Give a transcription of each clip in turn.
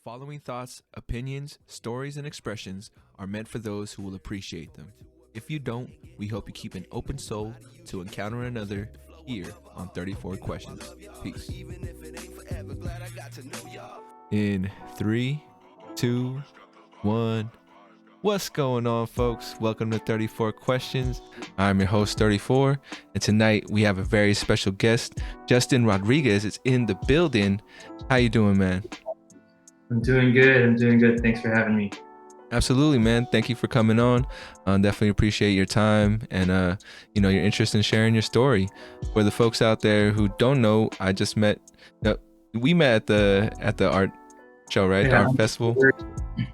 following thoughts, opinions, stories, and expressions are meant for those who will appreciate them. If you don't, we hope you keep an open soul to encounter another here on 34 Questions. Peace. In 3, 2, 1. What's going on, folks? Welcome to 34 Questions. I'm your host, 34, and tonight we have a very special guest. Justin Rodriguez is in the building. How you doing, man? I'm doing good. Thanks for having me. Absolutely, man. Thank you for coming on. Definitely appreciate your time and your interest in sharing your story. For the folks out there who don't know, we met at the art show, right? Yeah, The art festival.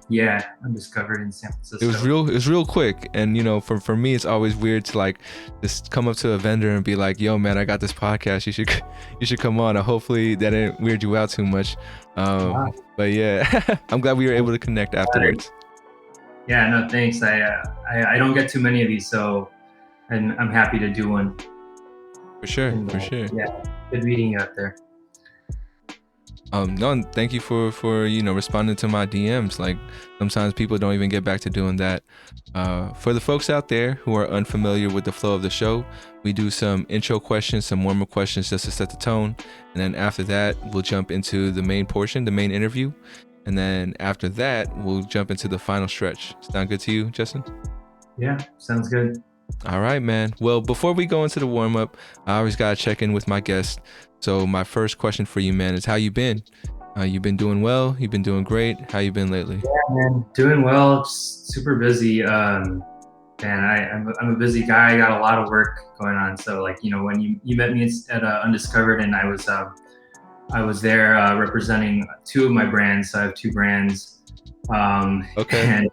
Yeah, Undiscovered in San Francisco. It was real quick, and for me it's always weird to like just come up to a vendor and be like, yo man, I got this podcast, you should come on. Hopefully that didn't weird you out too much. Wow. But yeah, I'm glad we were able to connect afterwards. Yeah, no, thanks. I don't get too many of these, so I'm happy to do one. For sure. Yeah, good meeting you out there. No, thank you for responding to my DMs. Like sometimes people don't even get back to doing that. For the folks out there who are unfamiliar with the flow of the show, we do some intro questions, some warm-up questions just to set the tone, and then after that we'll jump into the main portion, the main interview, and then after that we'll jump into the final stretch. Sound good to you, Justin? Yeah, sounds good. All right, man. Well, before we go into the warm-up, I always gotta check in with my guest. So my first question for you, man, is how you been? You been doing well? You been doing great? How you been lately? Yeah, man, doing well. Just super busy. I'm a busy guy. I got a lot of work going on. So when you met me at Undiscovered, and I was there representing two of my brands. So I have two brands. Okay. And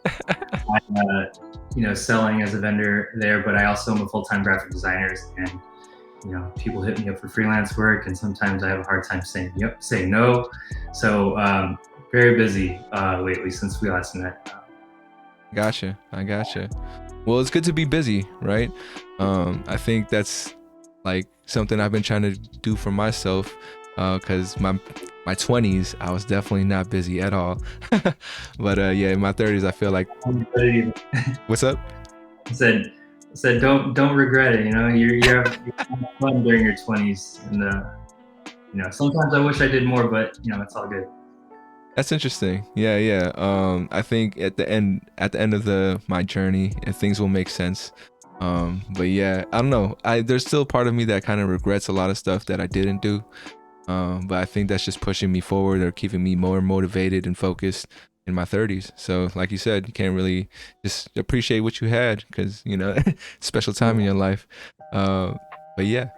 I'm selling as a vendor there, but I also am a full-time graphic designer, and people hit me up for freelance work, and sometimes I have a hard time saying no. So very busy lately since we last met. I gotcha. Well, it's good to be busy, right? I think that's like something I've been trying to do for myself, because my 20s I was definitely not busy at all. But in my 30s I feel like What's up? I said don't regret it. You're having fun during your 20s, and sometimes I wish I did more, but it's all good. That's interesting. Yeah. I think at the end of my journey, things will make sense. But yeah, I don't know. There's still part of me that kind of regrets a lot of stuff that I didn't do. But I think that's just pushing me forward or keeping me more motivated and focused in my 30s. So like you said, you can't really just appreciate what you had because special time in your life. But yeah,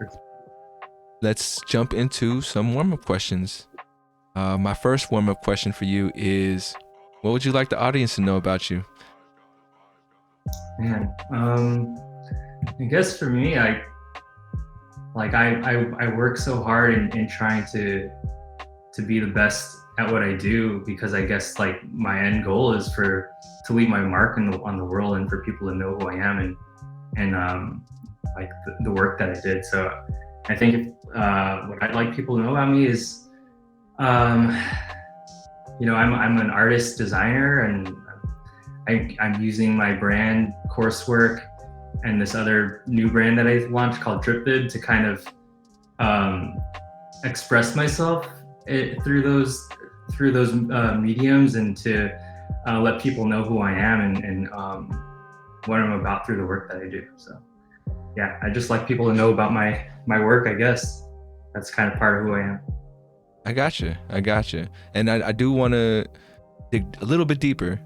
let's jump into some warm-up questions. My first warm-up question for you is, what would you like the audience to know about you? Man, I guess for me, I work so hard in trying to be the best at what I do, because I guess my end goal is to leave my mark on the world, and for people to know who I am and the work that I did. So I think what I'd like people to know about me is I'm an artist designer, and I'm using my brand Coursework and this other new brand that I launched called Drip to kind of express myself through those mediums, and to let people know who I am and what I'm about through the work that I do. So yeah, I just like people to know about my work. I guess that's kind of part of who I am. I gotcha. And I do want to dig a little bit deeper.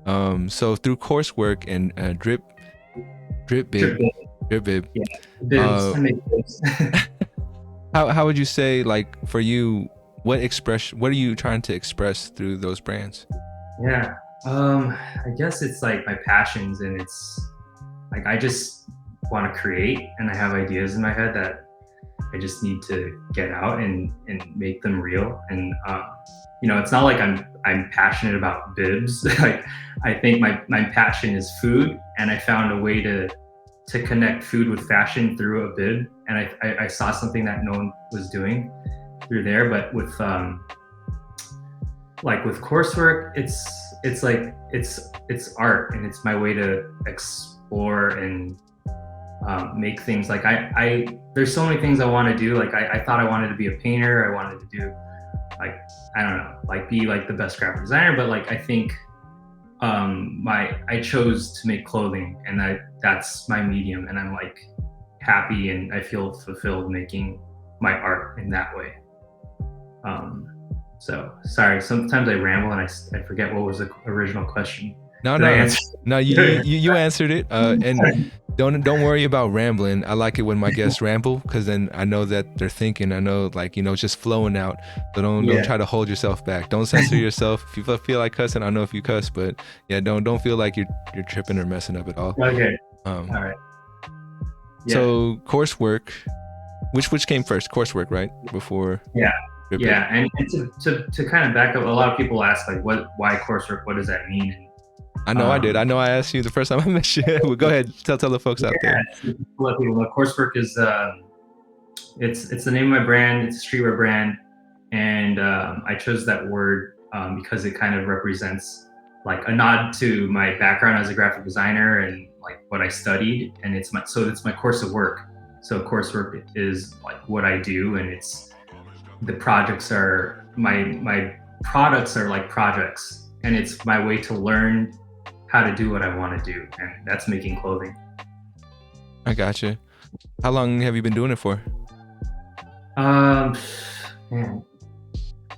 So through Coursework and Drip Bib. Yeah, how would you say, like, for you, what are you trying to express through those brands? Yeah, I guess it's like my passions, and it's like I just want to create, and I have ideas in my head that I just need to get out and make them real. And it's not like I'm passionate about bibs. Like, I think my passion is food, and I found a way to connect food with fashion through a bib, and I saw something that no one was doing through there. But with like with coursework, it's like it's art, and it's my way to explore and make things. Like I there's so many things I want to do. Like I thought I wanted to be a painter. I wanted to do, like, I don't know, like be like the best graphic designer. But like I think I chose to make clothing, and that's my medium, and I'm like happy and I feel fulfilled making my art in that way. So sorry, sometimes I ramble and I forget what was the original question. No, Did I no, answer? no. You answered it. And don't worry about rambling. I like it when my guests ramble, because then I know that they're thinking. I know, like, it's just flowing out. So don't Yeah. try to hold yourself back. Don't censor yourself. If you feel like cussing, I know if you cuss, but yeah, don't feel like you're tripping or messing up at all. Okay. Um, All right. Yeah. So coursework, which came first? Coursework, right? Before. Yeah. Drip It? Yeah, and to kind of back up, a lot of people ask like, why coursework? What does that mean? And, I know I did. I know I asked you the first time I met you. Well, go ahead, tell the folks out there. Let people know. Coursework is it's the name of my brand. It's a streetwear brand, and I chose that word because it kind of represents like a nod to my background as a graphic designer and like what I studied, and it's my course of work. So coursework is like what I do, and it's the projects are my products are like projects, and it's my way to learn how to do what I want to do, and that's making clothing. I gotcha. How long have you been doing it for? Man,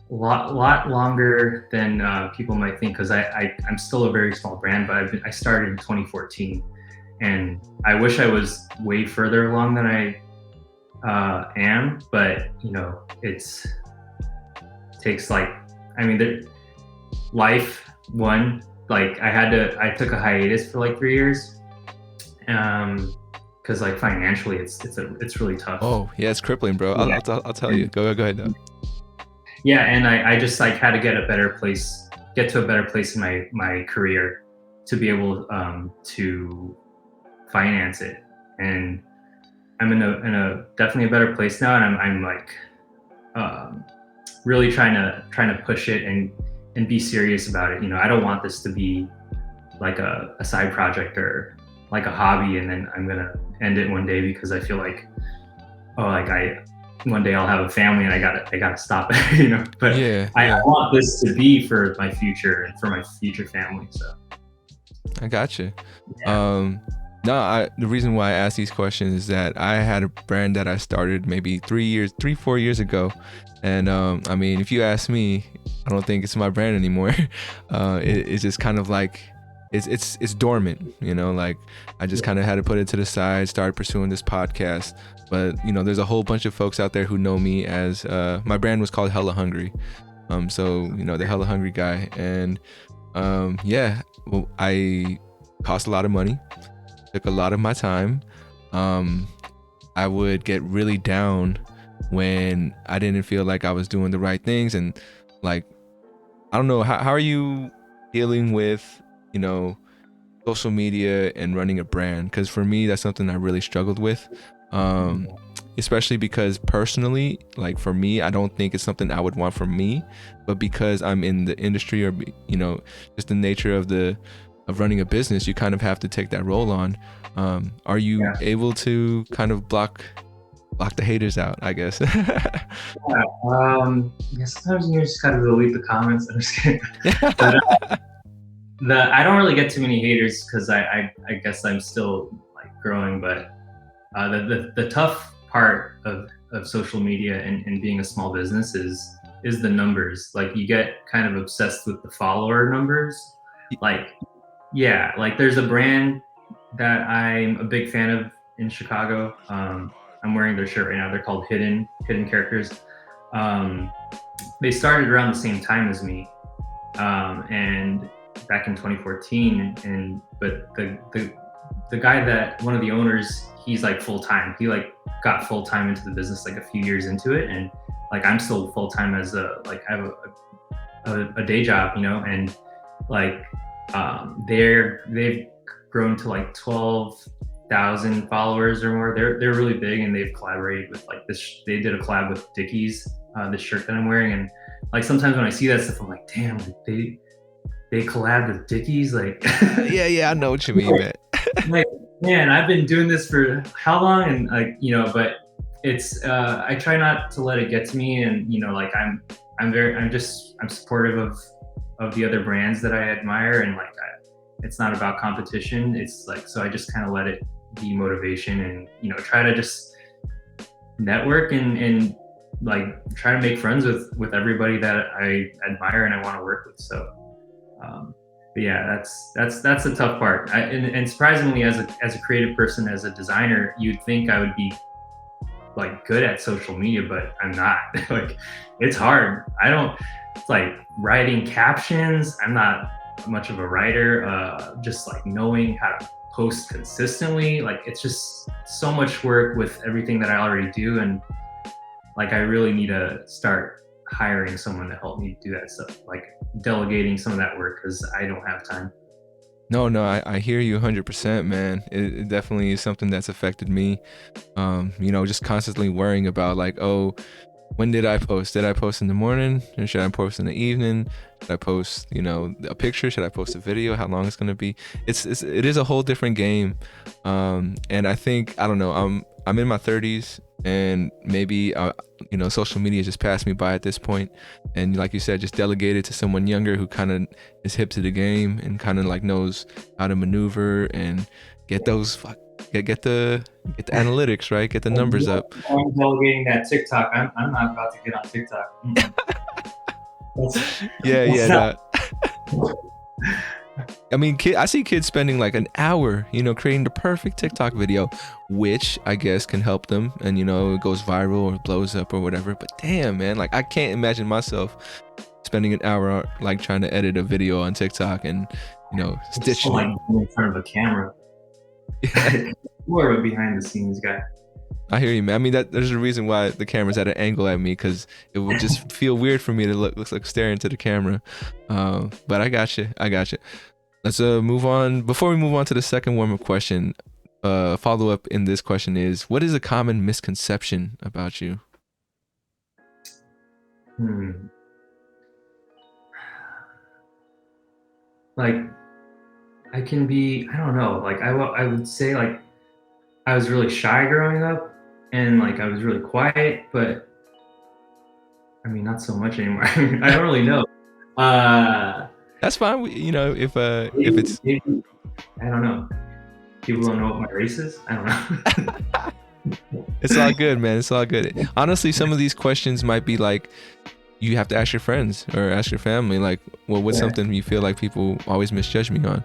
a lot longer than people might think, because I'm still a very small brand, but I started in 2014, and I wish I was way further along than I am, but it takes like, I mean, life one, like I took a hiatus for like 3 years, because like financially it's really tough. Oh yeah, it's crippling, bro. Yeah. I'll tell you. Go ahead though. Yeah, and I just like had to get to a better place in my career to be able to finance it, and I'm in a definitely a better place now, and I'm like really trying to push it and be serious about it. I don't want this to be like a side project or like a hobby, and then I'm gonna end it one day because I feel like, one day I'll have a family and I gotta stop it, But Yeah, I want this to be for my future and for my future family. So I gotcha. yeah. The reason why I ask these questions is that I had a brand that I started maybe 4 years ago, and I mean, if you ask me, I don't think it's my brand anymore. It's just kind of like it's dormant, like I just kind of had to put it to the side, start pursuing this podcast. But there's a whole bunch of folks out there who know me as my brand was called Hella Hungry. So the Hella Hungry guy, and well, I cost a lot of money, took a lot of my time. I would get really down when I didn't feel like I was doing the right things, and like, I don't know, how are you dealing with social media and running a brand? Because for me, that's something I really struggled with, especially because personally, like for me, I don't think it's something I would want for me, but because I'm in the industry, or just the nature of running a business, you kind of have to take that role on. Are you able to kind of block the haters out, I guess? Yeah, sometimes you just gotta delete the comments. I'm just kidding. But I don't really get too many haters because I guess I'm still like growing. But the tough part of social media and being a small business is the numbers. Like, you get kind of obsessed with the follower numbers. Like, yeah, like there's a brand that I'm a big fan of in Chicago. I'm wearing their shirt right now. They're called Hidden Characters. They started around the same time as me, and back in 2014. But the guy that, one of the owners, he's like full time. He like got full time into the business like a few years into it, and like I'm still full time as I have a day job, and like they've grown to like 12,000 followers or more. They're really big, and they've collaborated with like this. They did a collab with Dickies, this shirt that I'm wearing, and like sometimes when I see that stuff, I'm like, damn, like they collabed with Dickies, like Yeah, I know what you mean, man. like man, I've been doing this for how long, and like but it's I try not to let it get to me, and like I'm supportive of the other brands that I admire, and like it's not about competition. It's like, so I just kind of let it be motivation, and try to just network and like try to make friends with everybody that I admire and I want to work with. So but yeah, that's the tough part. And surprisingly, as a creative person, as a designer, you'd think I would be like good at social media, but I'm not. Like, it's hard. I don't. It's like writing captions. I'm not much of a writer. Just like knowing how to post consistently. Like, it's just so much work with everything that I already do, and like I really need to start hiring someone to help me do that stuff, like delegating some of that work, because I don't have time. No, I hear you 100%, man. It definitely is something that's affected me. Just constantly worrying about like, oh, when did I post? Did I post in the morning? Or should I post in the evening? Should I post, a picture? Should I post a video? How long it's gonna be? It is a whole different game. And I think, I don't know, I'm in my 30s, and maybe social media just passed me by at this point, and like you said, just delegated to someone younger who kind of is hip to the game and kind of like knows how to maneuver and get those get the analytics right, get the numbers up. I'm delegating that TikTok. I'm not about to get on TikTok. Yeah, nah. I mean, I see kids spending like an hour, creating the perfect TikTok video, which I guess can help them, and it goes viral or blows up or whatever. But damn, man, like I can't imagine myself spending an hour like trying to edit a video on TikTok and stitching like in front of a camera. More of a behind the scenes guy. I hear you, man. I mean, there's a reason why the camera's at an angle at me, because it would just feel weird for me to look like staring into the camera. But I got you. Let's move on. Before we move on to the second warm-up question, follow up in this question is, what is a common misconception about you? Like, I can be, I don't know, like I would say like I was really shy growing up, and like I was really quiet, but I mean, not so much anymore. I don't really know. That's fine. If it's, maybe, I don't know. People don't know what my race is. I don't know. It's all good, man. It's all good. Honestly, some of these questions might be like, you have to ask your friends or ask your family, like, well, what's something you feel like people always misjudge me on?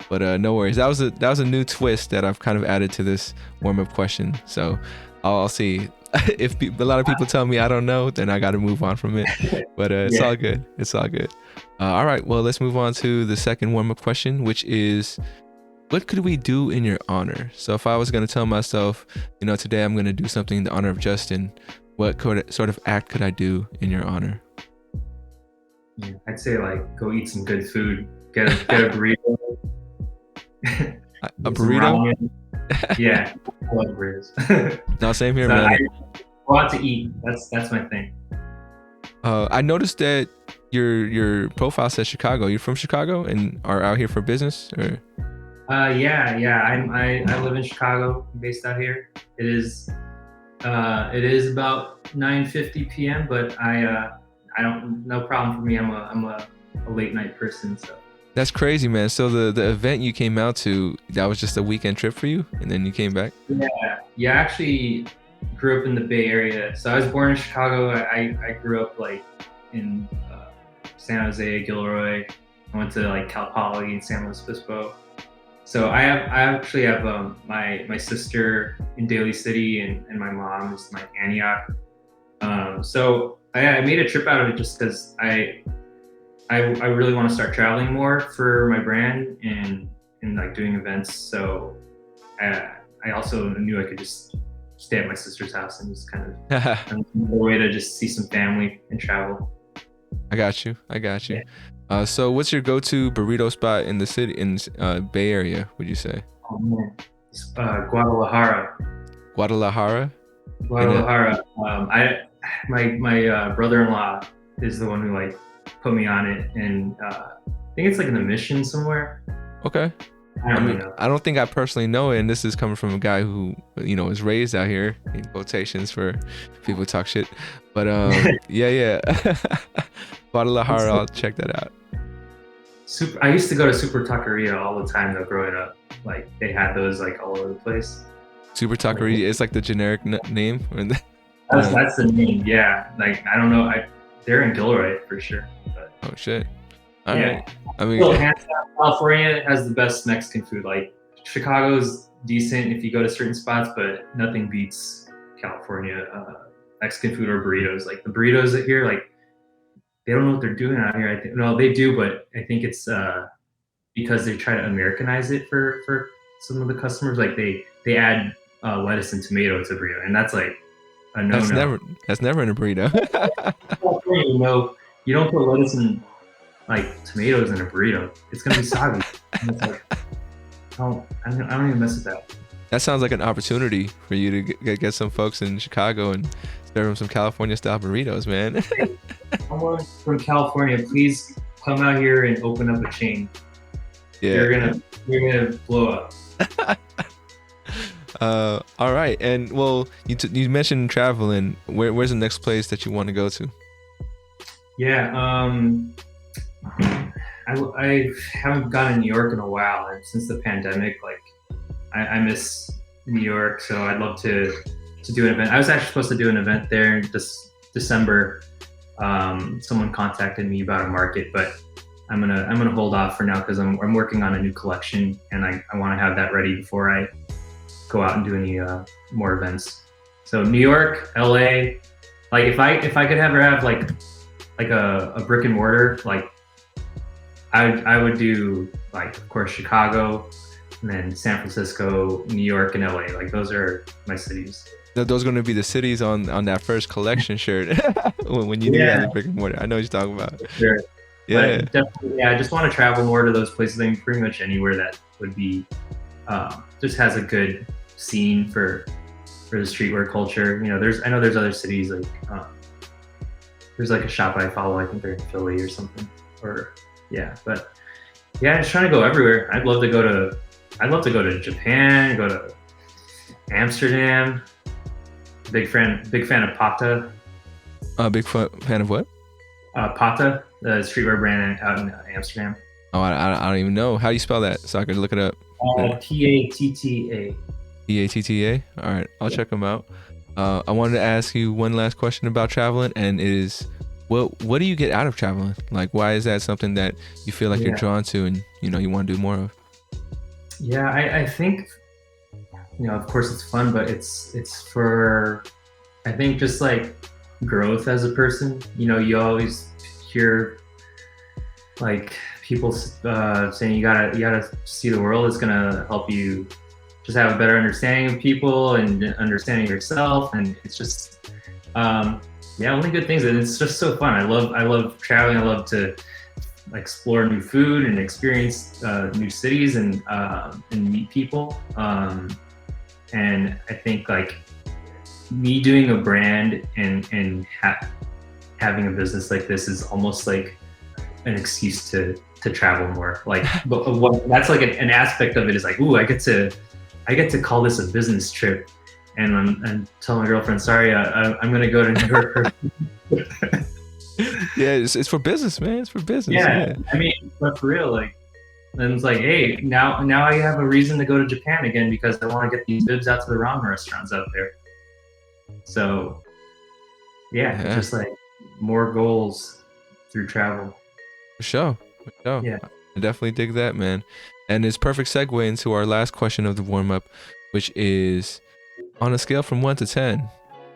But no worries. That was a new twist that I've kind of added to this warm-up question. So I'll see. If a lot of people tell me I don't know, then I got to move on from it. But it's all good. It's all good. All right. Well, let's move on to the second warm-up question, which is, what could we do in your honor? So if I was going to tell myself, today I'm going to do something in the honor of Justin, what sort of act could I do in your honor? Yeah, I'd say like go eat some good food. Get a burrito. A burrito? Yeah, I love burritos. No, same here, so man. I go out to eat. That's my thing. I noticed that your profile says Chicago. You're from Chicago and are out here for business, or? Yeah. I live in Chicago. I'm based out here. It is about 9:50 p.m. But I don't, no problem for me. I'm a late night person, so. That's crazy, man. So the event you came out to, that was just a weekend trip for you, and then you came back? Yeah. I actually grew up in the Bay Area. So I was born in Chicago. I grew up like in San Jose, Gilroy. I went to like Cal Poly and San Luis Obispo. So I actually have my sister in Daly City, and my mom is in like Antioch. So I made a trip out of it just because I really want to start traveling more for my brand and like doing events. So I also knew I could just stay at my sister's house and just kind of a way to just see some family and travel. I got you. Yeah. So what's your go-to burrito spot in the city, in Bay Area, would you say? Oh man, it's, Guadalajara. Guadalajara. My brother-in-law, is the one who like put me on it, and I think it's like in the Mission somewhere. Okay. I don't really know. I don't think I personally know it, and this is coming from a guy who, you know, is raised out here, in quotations for people who talk shit. But yeah. Guadalajara, I'll check that out. I used to go to Super Taqueria all the time though, growing up. Like they had those like all over the place. Super Taqueria, it's like the generic name. That's the name, yeah. Like I don't know, they're in Gilroy for sure. But, oh shit! All right. I mean, hands down, California has the best Mexican food. Like Chicago's decent if you go to certain spots, but nothing beats California Mexican food or burritos. Like the burritos here, like they don't know what they're doing out here. I think no, they do, but I think it's because they try to Americanize it for some of the customers. Like they add lettuce and tomato to burrito, and that's like a no-no. That's never in a burrito. You know, you don't put lettuce and like tomatoes in a burrito. It's gonna be soggy. And it's like, I don't even mess with that. That sounds like an opportunity for you to get some folks in Chicago and serve them some California style burritos, man. Someone from California, please come out here and open up a chain. Yeah, you're gonna blow up. All right, and well, you mentioned traveling. Where's the next place that you want to go to? Yeah, I haven't gone to New York in a while, and since the pandemic, like I miss New York, so I'd love to do an event. I was actually supposed to do an event there this December. Someone contacted me about a market, but I'm gonna hold off for now because I'm working on a new collection, and I want to have that ready before I go out and do any more events. So New York, LA, like if I could ever have like a brick and mortar, like I would do like of course Chicago, and then San Francisco, New York, and LA. Like those are my cities. Those are going to be the cities on that first collection shirt when you do that brick and mortar. I know what you're talking about. Sure. Yeah, but definitely. Yeah, I just want to travel more to those places. I mean, pretty much anywhere that would be just has a good scene for the streetwear culture. You know, I know there's other cities like there's like a shop I follow. I think they're in Philly or something. But yeah, just trying to go everywhere. I'd love to go to Japan, go to Amsterdam. Big fan of Pata. Big fan of what? Pata, the streetwear brand out in Amsterdam. Oh, I don't even know. How do you spell that so I could look it up? Patta. Patta. All right, I'll check them out. I wanted to ask you one last question about traveling, and it is, what do you get out of traveling? Like, why is that something that you feel like you're drawn to and you want to do more of? Yeah, I think, of course it's fun, but it's for, I think, just like growth as a person. You always hear like people saying you gotta see the world. It's gonna help you just have a better understanding of people and understanding yourself, and it's just only good things. And it's just so fun. I love traveling. I love to explore new food and experience new cities and meet people. And I think like me doing a brand and having a business like this is almost like an excuse to travel more. Like, but that's like an aspect of it is like, ooh, I get to call this a business trip, and I'm telling my girlfriend, sorry, I'm gonna go to New York. Yeah, it's for business, man. It's for business. Yeah. I mean, but for real, like, and it's like, hey, now I have a reason to go to Japan again because I want to get these bibs out to the ramen restaurants out there. So, yeah. Just like more goals through travel. For sure. Yeah. I definitely dig that, man. And it's perfect segue into our last question of the warm-up, which is, on a scale from 1 to 10,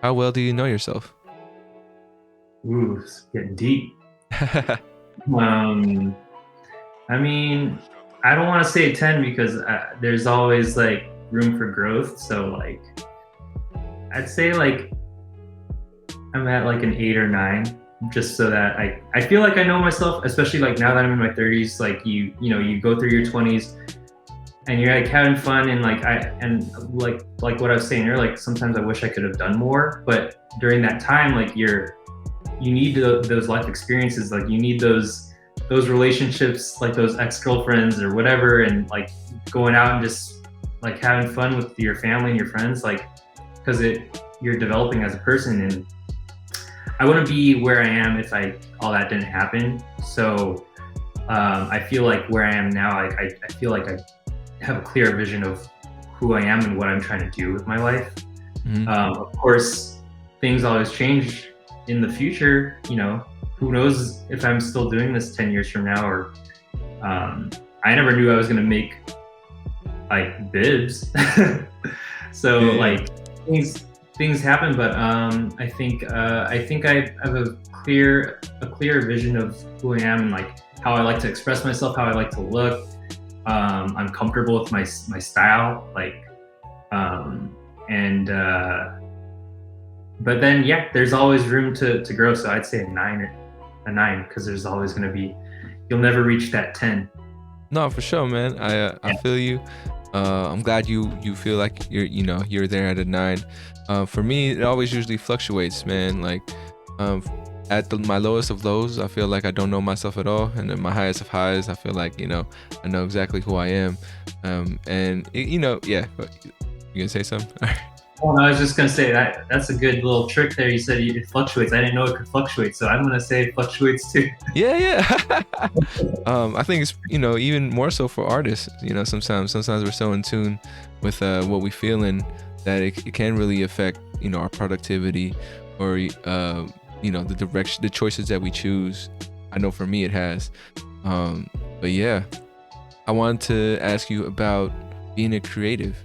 how well do you know yourself? Ooh, it's getting deep. I mean, I don't want to say 10 because there's always like room for growth. So like, I'd say like I'm at like an 8 or 9, just so that I feel like I know myself, especially like now that I'm in my 30s. Like you go through your 20s and you're like having fun, and like like what I was saying earlier, like sometimes I wish I could have done more, but during that time, like you're you need those life experiences. Like you need those relationships, like those ex-girlfriends or whatever, and like going out and just like having fun with your family and your friends, like because you're developing as a person. And I wouldn't be where I am if all that didn't happen. So I feel like where I am now, like I feel like I have a clear vision of who I am and what I'm trying to do with my life. Of course, things always change in the future. You know, who knows if I'm still doing this 10 years from now, or I never knew I was gonna make like bibs. So like things happen, but I think I have a clear vision of who I am and like how I like to express myself, how I like to look. I'm comfortable with my style, like, but then yeah, there's always room to grow. So I'd say a nine, because there's always going to be, you'll never reach that 10. No, for sure, man. I feel you. I'm glad you feel like you're there at a 9. For me, it always usually fluctuates, man. Like, at my lowest of lows, I feel like I don't know myself at all, and at my highest of highs, I feel like I know exactly who I am. And yeah. You gonna say something? Oh, no, I was just gonna say that's a good little trick there. You said it fluctuates. I didn't know it could fluctuate, so I'm gonna say it fluctuates too. Yeah. I think it's even more so for artists. Sometimes we're so in tune with what we feeling that it can really affect our productivity or the direction, the choices that we choose. I know for me it has. But yeah, I wanted to ask you about being a creative.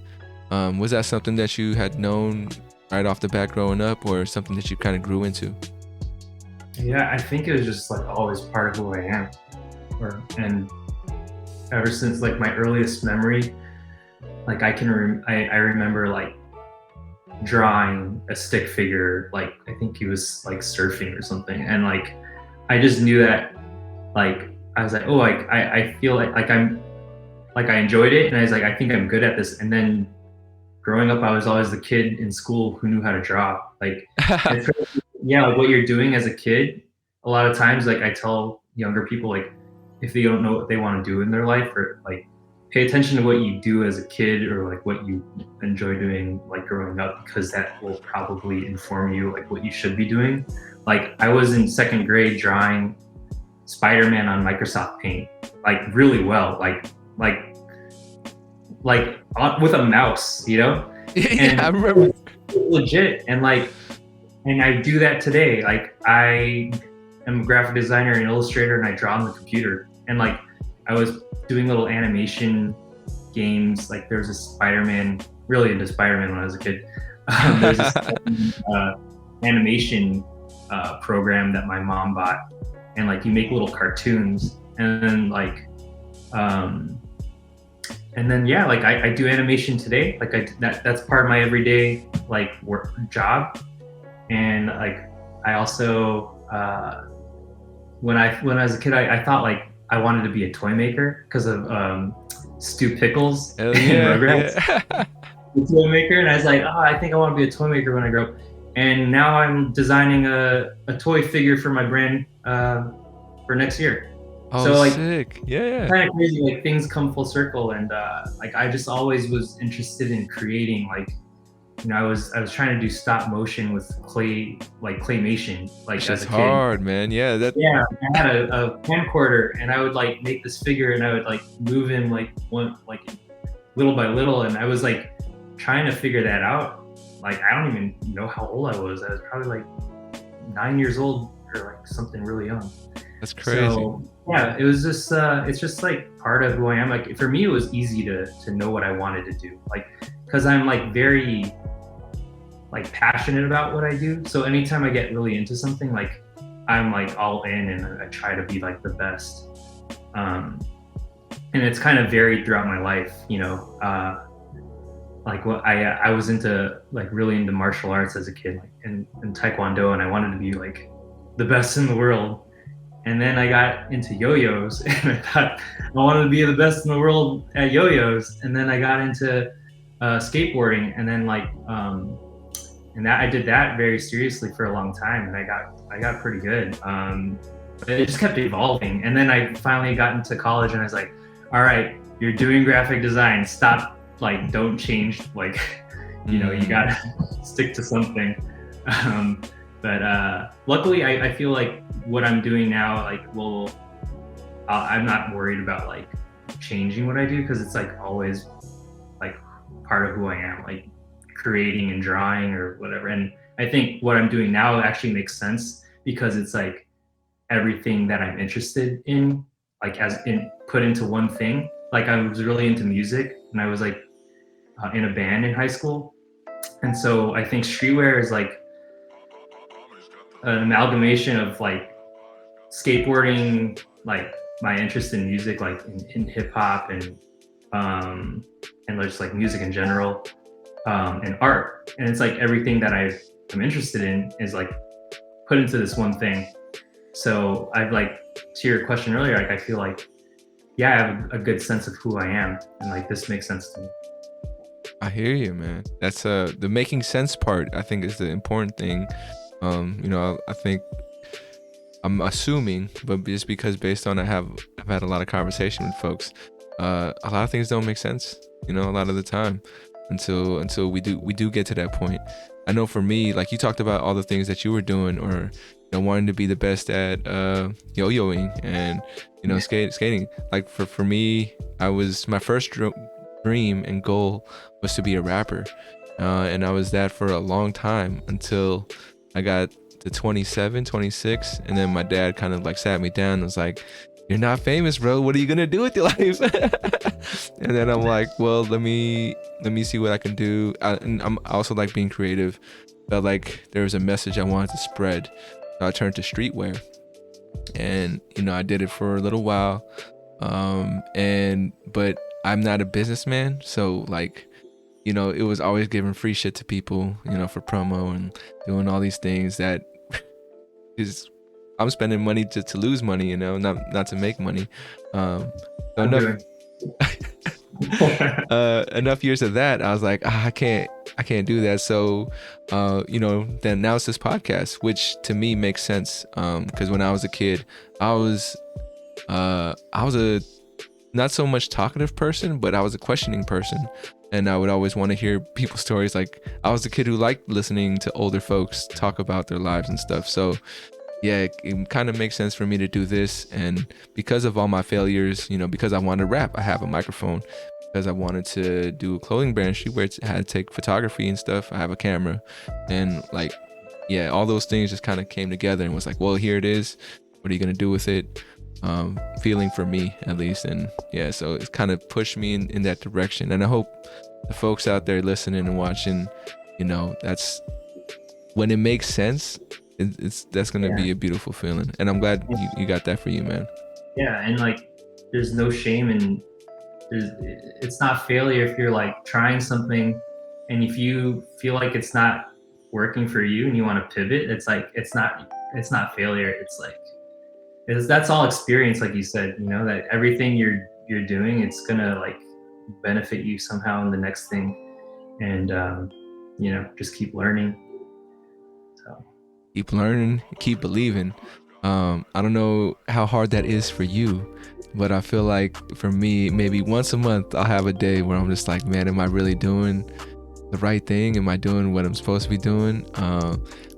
Was that something that you had known right off the bat growing up, or something that you kind of grew into? Yeah, I think it was just like always part of who I am, and ever since like my earliest memory, like I remember like drawing a stick figure, like I think he was like surfing or something, and like I just knew that, like I was like, oh, like I feel like I'm like I enjoyed it, and I was like, I think I'm good at this. And then growing up, I was always the kid in school who knew how to draw. Like, yeah, like what you're doing as a kid, a lot of times, like I tell younger people, like if they don't know what they want to do in their life, or like pay attention to what you do as a kid, or like what you enjoy doing like growing up, because that will probably inform you like what you should be doing. Like I was in 2nd grade drawing Spider-Man on Microsoft Paint, like really well, like with a mouse, Yeah, and I remember. legit. And I do that today. Like I am a graphic designer and illustrator, and I draw on the computer. And like I was doing little animation games. Like there's a Spider-Man, really into Spider-Man when I was a kid. There's this animation program that my mom bought, and like you make little cartoons, and then yeah, like I do animation today. Like that's part of my everyday like work job. And like I also when I was a kid, I thought like I wanted to be a toy maker because of Stu Pickles and Rugrats. Yeah. The toy maker, and I was like, oh, I think I want to be a toy maker when I grow up. And now I'm designing a toy figure for my brand for next year. Oh, so like sick. Yeah. kind of crazy, like things come full circle. And like I just always was interested in creating, like I was trying to do stop motion with claymation, like It's as just a kid. hard, man. Yeah, Yeah, I had a camcorder, and I would like make this figure, and I would like move him like little by little, and I was like trying to figure that out. Like I don't even know how old I was. I was probably like 9 years old, or like something really young. that's crazy. So yeah, it was just it's just like part of who I am. Like for me, it was easy to know what I wanted to do, like because I'm like very like passionate about what I do. So anytime I get really into something, like I'm like all in, and I try to be like the best. And it's kind of varied throughout my life, like what I was into, like really into martial arts as a kid, like in Taekwondo, and I wanted to be like the best in the world. And then I got into yo-yos, and I thought I wanted to be the best in the world at yo-yos. And then I got into skateboarding, and then like and that I did that very seriously for a long time, and I I got pretty good. But it just kept evolving. And then I finally got into college and I was like, all right, you're doing graphic design. Stop, like, don't change. Like, you know, you gotta stick to something. But luckily I feel like what I'm doing now, like, I'm not worried about like changing what I do, because it's like always like part of who I am, like creating and drawing or whatever. And I think what I'm doing now actually makes sense because it's like everything that I'm interested in, like as in put into one thing. Like I was really into music and I was like in a band in high school. And so I think streetwear is like an amalgamation of like skateboarding, like my interest in music, like in hip hop and just like music in general, and art. And it's like everything that I'm interested in is like put into this one thing. So I've like, to your question earlier, like I feel like, yeah, I have a good sense of who I am, and like this makes sense to me. I hear you, man. That's the making sense part, I think, is the important thing. You know, I think I'm assuming, but just because based on I've had a lot of conversation with folks, a lot of things don't make sense, you know, a lot of the time until we do get to that point. I know for me, like you talked about all the things that you were doing, or you know, wanting to be the best at yo-yoing and you know skating. Like for me, my first dream and goal was to be a rapper, and I was that for a long time until I got to 27, 26, and then my dad kind of like sat me down and was like, "You're not famous, bro. What are you gonna do with your life?" And then I'm like, "Well, let me see what I can do." And I'm also like being creative. Felt like there was a message I wanted to spread, so I turned to streetwear, and you know I did it for a little while. But I'm not a businessman, so like, you know, it was always giving free shit to people, you know, for promo and doing all these things that is I'm spending money to lose money, you know, not to make money. So enough years of that, I was like, I can't do that. So you know, then now it's this podcast, which to me makes sense, because when I was a kid, I was a not so much talkative person, but I was a questioning person, and I would always want to hear people's stories. Like I was the kid who liked listening to older folks talk about their lives and stuff. So yeah, it kind of makes sense for me to do this. And because of all my failures, you know, because I wanted to rap, I have a microphone. Because I wanted to do a clothing brand where I had to take photography and stuff, I have a camera. And like, yeah, all those things just kind of came together and was like, well, here it is. What are you going to do with it? Feeling for me, at least. And yeah, so it's kind of pushed me in that direction. And I hope the folks out there listening and watching, you know, that's when it makes sense. That's gonna be a beautiful feeling, and I'm glad you got that for you, man. Yeah, and like, there's no shame in it's not failure if you're like trying something, and if you feel like it's not working for you and you want to pivot, it's like it's not failure. It's like that's all experience, like you said. You know that everything you're doing, it's gonna like benefit you somehow in the next thing, and you know, just keep learning. So. Keep learning, keep believing. I don't know how hard that is for you, but I feel like for me, maybe once a month, I'll have a day where I'm just like, man, am I really doing the right thing? Am I doing what I'm supposed to be doing?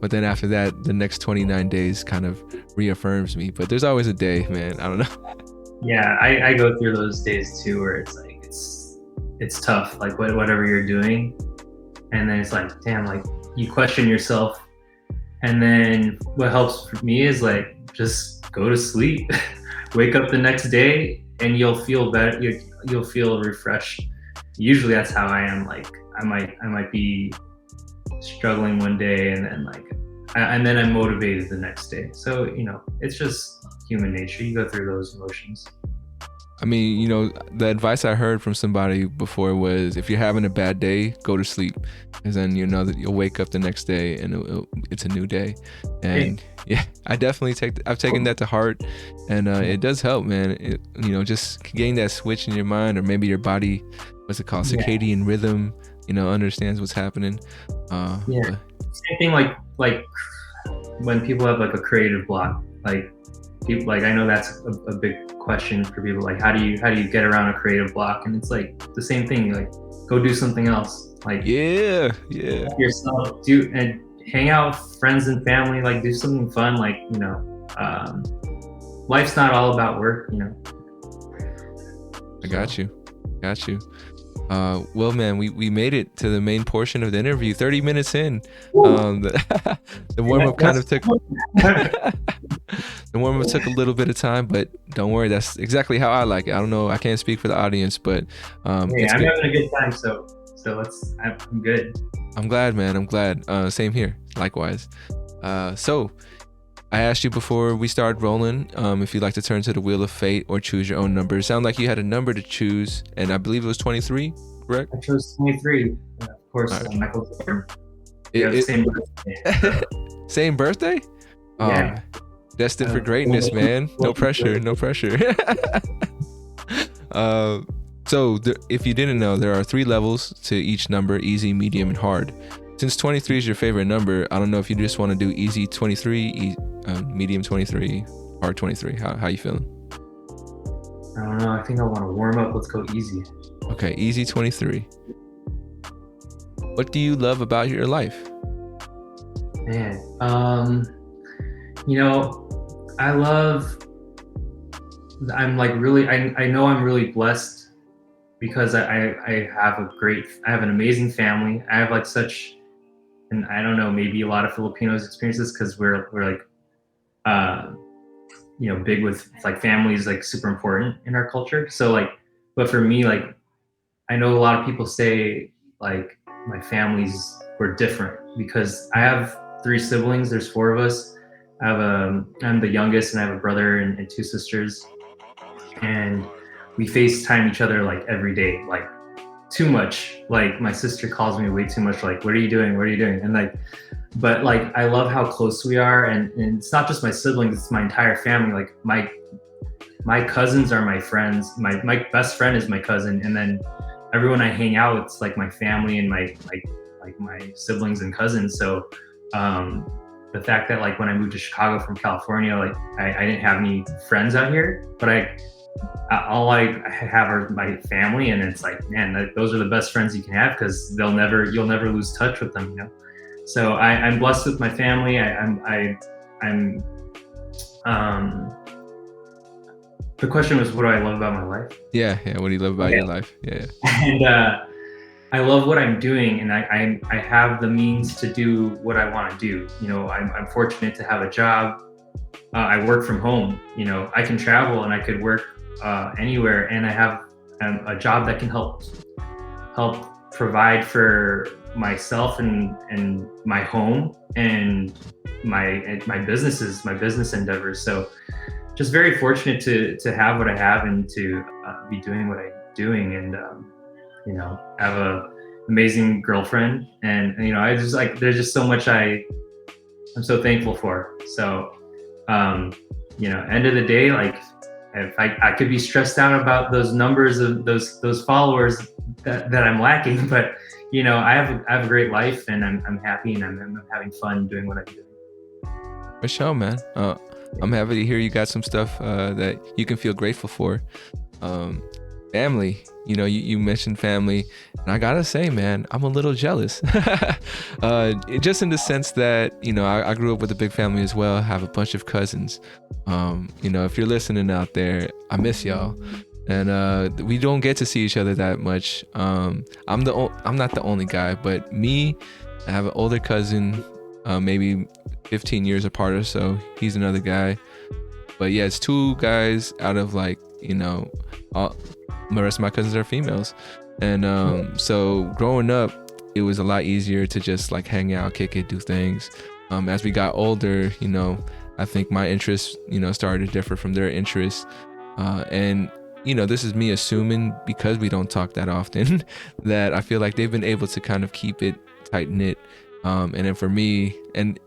But then after that, the next 29 days kind of reaffirms me. But there's always a day, man. I don't know. Yeah, I go through those days too, where it's like, it's tough, like whatever you're doing. And then it's like, damn, like you question yourself. And then what helps for me is like, just go to sleep, wake up the next day, and you'll feel better. You'll feel refreshed. Usually that's how I am. Like I might be struggling one day, and then and then I'm motivated the next day. So, you know, it's just human nature. You go through those emotions. I mean, you know, the advice I heard from somebody before was, if you're having a bad day, go to sleep, because then you know that you'll wake up the next day and it's a new day. And yeah, I definitely I've taken that to heart, and it does help, man. You know, just getting that switch in your mind, or maybe your body, what's it called, circadian rhythm, you know, understands what's happening. Same thing like when people have like a creative block, like people, like I know that's a big question for people. Like, how do you get around a creative block? And it's like the same thing. Like, go do something else. Like, Yeah. yourself, do and hang out with friends and family. Like, do something fun. Like, life's not all about work. I got you. Well, man, we made it to the main portion of the interview. 30 minutes in. The warm up kind of took the warm up took a little bit of time, but don't worry, that's exactly how I like it. I don't know, I can't speak for the audience, but hey, I'm good. having a good time, so I'm good. I'm glad, man. I'm glad. Same here. Likewise. So I asked you before we started rolling if you'd like to turn to the wheel of fate or choose your own number. It sounded like you had a number to choose, and I believe it was 23, correct? I chose 23. Of course, right. Michael Jordan. Same birthday. Same birthday? Yeah. Destined for greatness, man. No pressure. So if you didn't know, there are 3 levels to each number: easy, medium, and hard. Since 23 is your favorite number, I don't know if you just want to do easy 23, medium 23, hard 23. How you feeling? I don't know. I think I want to warm up. Let's go easy. Okay, easy 23. What do you love about your life? Man, I love. I'm like really. I know I'm really blessed because I have an amazing family. I have like such, and I don't know, maybe a lot of Filipinos experience this because we're like, big with like families, like super important in our culture. So like, but for me, like, I know a lot of people say like my families were different because I have 3 siblings. There's 4 of us. I'm the youngest, and I have a brother and 2 sisters, and we FaceTime each other like every day, like too much. Like my sister calls me way too much. Like, what are you doing? And like, but like, I love how close we are, and it's not just my siblings; it's my entire family. Like my cousins are my friends. My best friend is my cousin, and then everyone I hang out with, it's like my family and my siblings and cousins. So the fact that like when I moved to Chicago from California, like I didn't have any friends out here, but all I have are my family, and it's like, man, those are the best friends you can have because you'll never lose touch with them, So I'm blessed with my family. The question was, what do I love about my life? Yeah. What do you love about your life? Yeah. And I love what I'm doing, and I have the means to do what I want to do. I'm fortunate to have a job. I work from home. I can travel and I could work anywhere, and I have a job that can help provide for myself and my home and my business endeavors. So just very fortunate to have what I have and to be doing what I'm doing, and have a amazing girlfriend, and I just like, there's just so much I'm so thankful for. So end of the day, like, if I could be stressed out about those numbers of those followers that I'm lacking, but I have a great life, and I'm happy, and I'm having fun doing what I'm doing. For sure, man. I'm happy to hear you got some stuff that you can feel grateful for. Family, you mentioned family, and I gotta say, man, I'm a little jealous. Just in the sense that, I grew up with a big family as well. I have a bunch of cousins. If you're listening out there, I miss y'all. And we don't get to see each other that much. I'm not the only guy, but I have an older cousin, maybe 15 years apart or so. He's another guy. But yeah, it's 2 guys out of like, the rest of my cousins are females. And so growing up, it was a lot easier to just like hang out, kick it, do things. As we got older, I think my interests, started to differ from their interests. And this is me assuming, because we don't talk that often, that I feel like they've been able to kind of keep it tight knit. And then for me and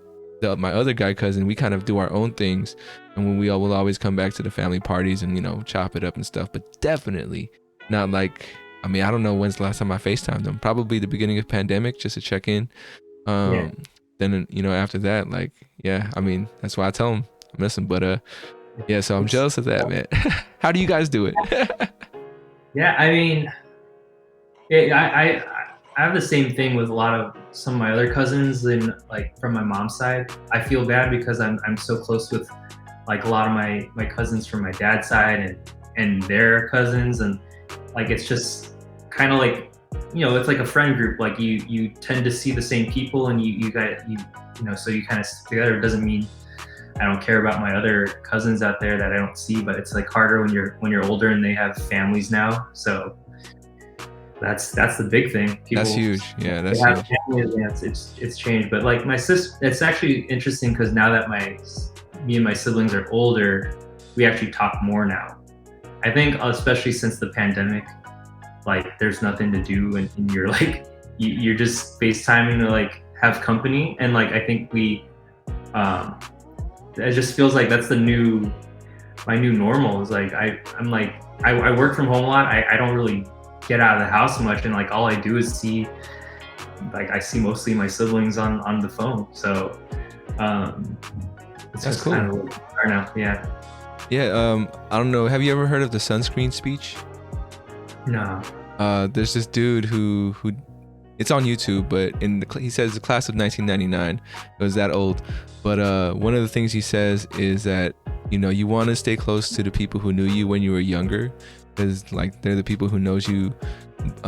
my other guy cousin, we kind of do our own things, and when we all will always come back to the family parties and chop it up and stuff, but definitely not like, I don't know when's the last time I FaceTimed them. Probably the beginning of pandemic, just to check in. then after that, like, yeah, I mean, that's why I tell them I miss them. But yeah, so I'm It's, jealous of that, man. How do you guys do it? yeah, I mean, I have the same thing with a lot of some of my other cousins, and like from my mom's side. I feel bad because I'm so close with like a lot of my cousins from my dad's side and their cousins, and like it's just kind of like, it's like a friend group. Like you tend to see the same people, and you got so you kind of stick together. It doesn't mean I don't care about my other cousins out there that I don't see, but it's like harder when you're older and they have families now. So that's the big thing. That's People, huge. Yeah, they that's have huge. families, and it's changed. But like my sister, it's actually interesting because now that me and my siblings are older, we actually talk more now. I think especially since the pandemic, like there's nothing to do, and you're like you're just FaceTiming to like have company, and like I think um it just feels like that's my new normal is like I'm like I work from home a lot. I don't really get out of the house much, and like all I do is I see mostly my siblings on the phone. So um it's That's just cool. kind of what we are now. Yeah. Yeah. I don't know. Have you ever heard of the sunscreen speech? No. There's this dude who it's on YouTube, but he says the class of 1999. It was that old. But one of the things he says is that you want to stay close to the people who knew you when you were younger, because like they're the people who knows you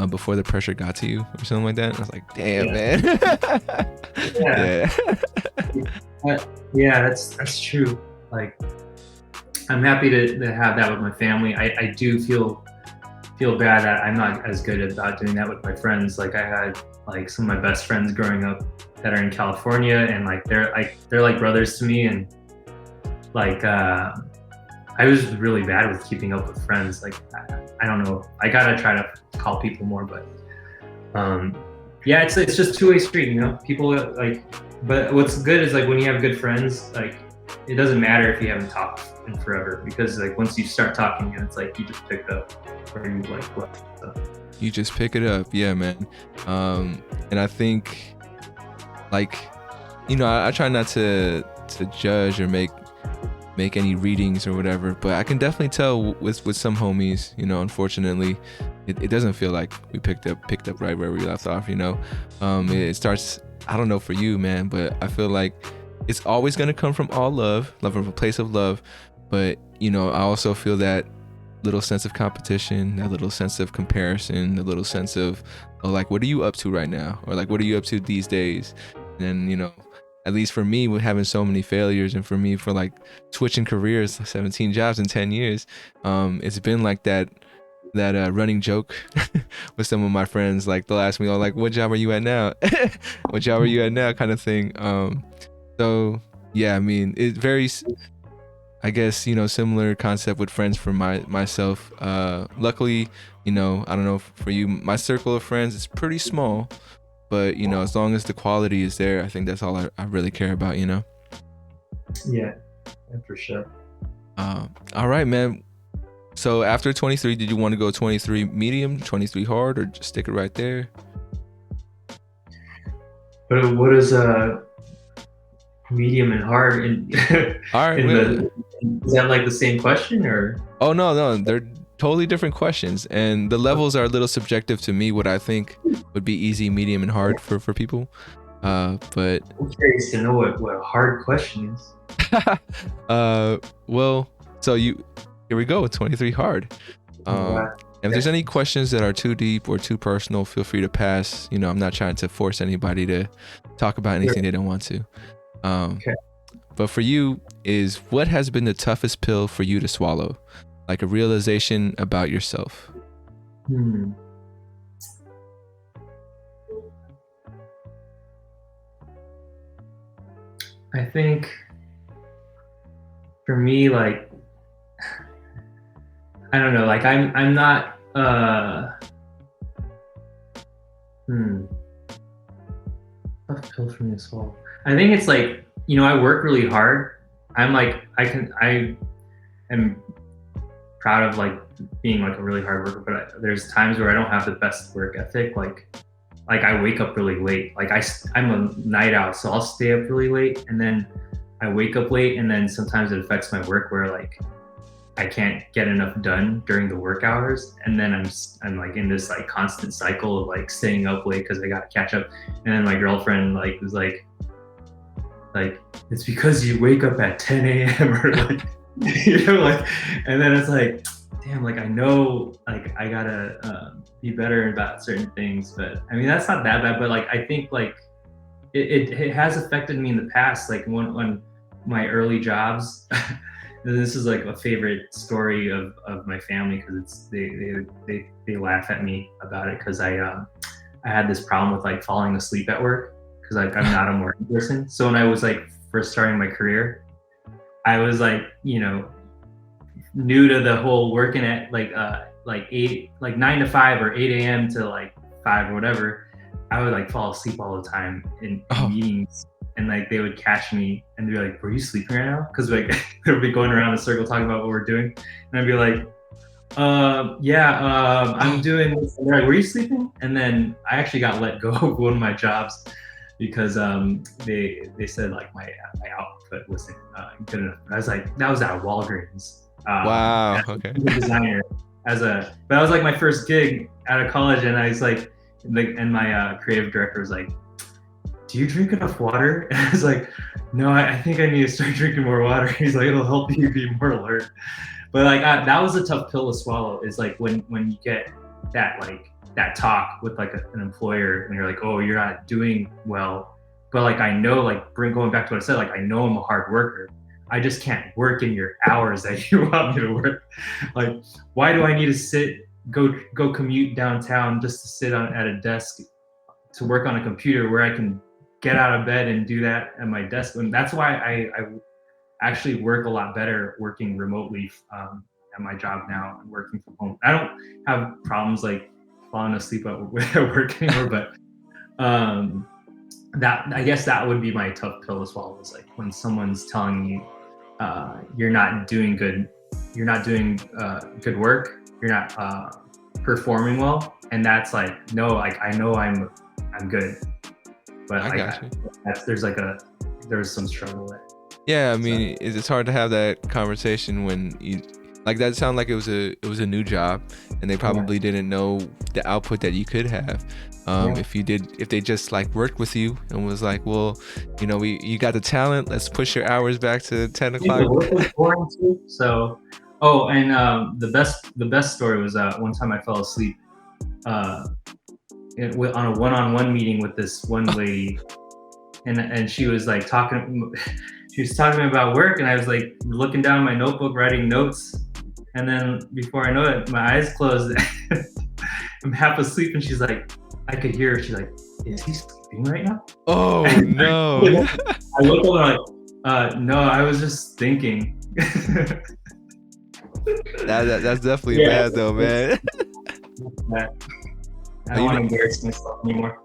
before the pressure got to you or something like that. I was like, damn, Yeah. man. Yeah. Yeah. Yeah, that's true. Like I'm happy to have that with my family. I do feel bad that I'm not as good about doing that with my friends. Like I had like some of my best friends growing up that are in California, and like they're like brothers to me, and like I was really bad with keeping up with friends. Like I don't know. I gotta try to call people more, but um, yeah, it's just two-way street. People like. But what's good is like when you have good friends, like it doesn't matter if you haven't talked in forever, because like once you start talking, it's like you just picked up or you like left. So. You just pick it up. Yeah, man. And I think like I try not to judge or make any readings or whatever, but I can definitely tell with some homies, unfortunately it doesn't feel like we picked up right where we left off. It starts, I don't know for you, man, but I feel like it's always going to come from love from a place of love. But I also feel that little sense of competition, that little sense of comparison, the little sense of like, what are you up to right now, or like, what are you up to these days? And at least for me, with having so many failures, and for me for like switching careers, 17 jobs in 10 years, it's been like that running joke with some of my friends. Like they'll ask me, "Oh, like what job are you at now?" "What job are you at now?" kind of thing. So yeah, I mean, it varies. I guess similar concept with friends for myself. Luckily, I don't know for you, my circle of friends is pretty small, but as long as the quality is there, I think that's all I really care about. Yeah, for sure. All right, man. So after 23, did you want to go 23 medium, 23 hard, or just stick it right there? But what is medium and hard in All right, is that like the same question or? oh no, they're totally different questions, and the levels are a little subjective to me. What I think would be easy, medium, and hard for people. But I'm curious to know what a hard question is. well, so here we go, 23 hard. If there's any questions that are too deep or too personal, feel free to pass. I'm not trying to force anybody to talk about anything they don't want to. Okay. But for you, what has been the toughest pill for you to swallow? Like a realization about yourself. I think for me, like, I don't know, like I'm not tough pill for me to swallow. I think it's like, I work really hard. I'm like, I am proud of like being like a really hard worker, but there's times where I don't have the best work ethic. Like like I wake up really late. Like I'm a night owl, so I'll stay up really late, and then I wake up late, and then sometimes it affects my work where like I can't get enough done during the work hours, and then I'm like in this like constant cycle of like staying up late because I gotta catch up. And then my girlfriend like was like it's because you wake up at 10 a.m. or like like, and then it's like, damn, like I know like I gotta be better about certain things, but I mean that's not that bad. But like I think like it has affected me in the past, like when my early jobs. This is like a favorite story of my family because it's they laugh at me about it because I had this problem with like falling asleep at work because like I'm not a morning person. So when I was like first starting my career, I was like new to the whole working at like 9 to 5 or 8 a.m. to like 5 or whatever. I would like fall asleep all the time in meetings. And like they would catch me and be like, "Were you sleeping right now?" Because like they would be going around in a circle talking about what we're doing, and I'd be like, "Yeah, I'm doing this." And they're like, "Were you sleeping?" And then I actually got let go of one of my jobs because they said like my output wasn't good enough. And I was like, that was at Walgreens. Wow. Okay. Designer but that was like my first gig out of college, and I was like, and my creative director was like, "Do you drink enough water?" And I was like, "No, I think I need to start drinking more water." He's like, "It'll help you be more alert." But like that was a tough pill to swallow. Is like when you get that talk with like an employer, and you're like, "Oh, you're not doing well." But like I know, like going back to what I said, like I know I'm a hard worker. I just can't work in your hours that you want me to work. Like, why do I need to go commute downtown just to sit at a desk to work on a computer where I can get out of bed and do that at my desk? And that's why I actually work a lot better working remotely at my job now and working from home. I don't have problems like falling asleep at work anymore, but that I guess that would be my tough pill to swallow, is like when someone's telling you you're not doing good work, you're not performing well, and that's like, no, like I know I'm good, but there's some struggle there. Yeah, I mean, it's hard to have that conversation when you like that. Sounded like it was a new job, and they probably didn't know the output that you could have. If they just like worked with you and was like, well, you got the talent, let's push your hours back to 10 o'clock. The work was boring too. So, and the best story was one time I fell asleep on a one-on-one meeting with this one lady, and she was like talking. She was talking about work, and I was like looking down my notebook, writing notes, and then before I know it, my eyes closed. I'm half asleep, and she's like, I could hear her. She's like, "Is he sleeping right now?" Oh no! I look over like, no, I was just thinking. That's definitely bad though, man. I don't want to embarrass myself anymore.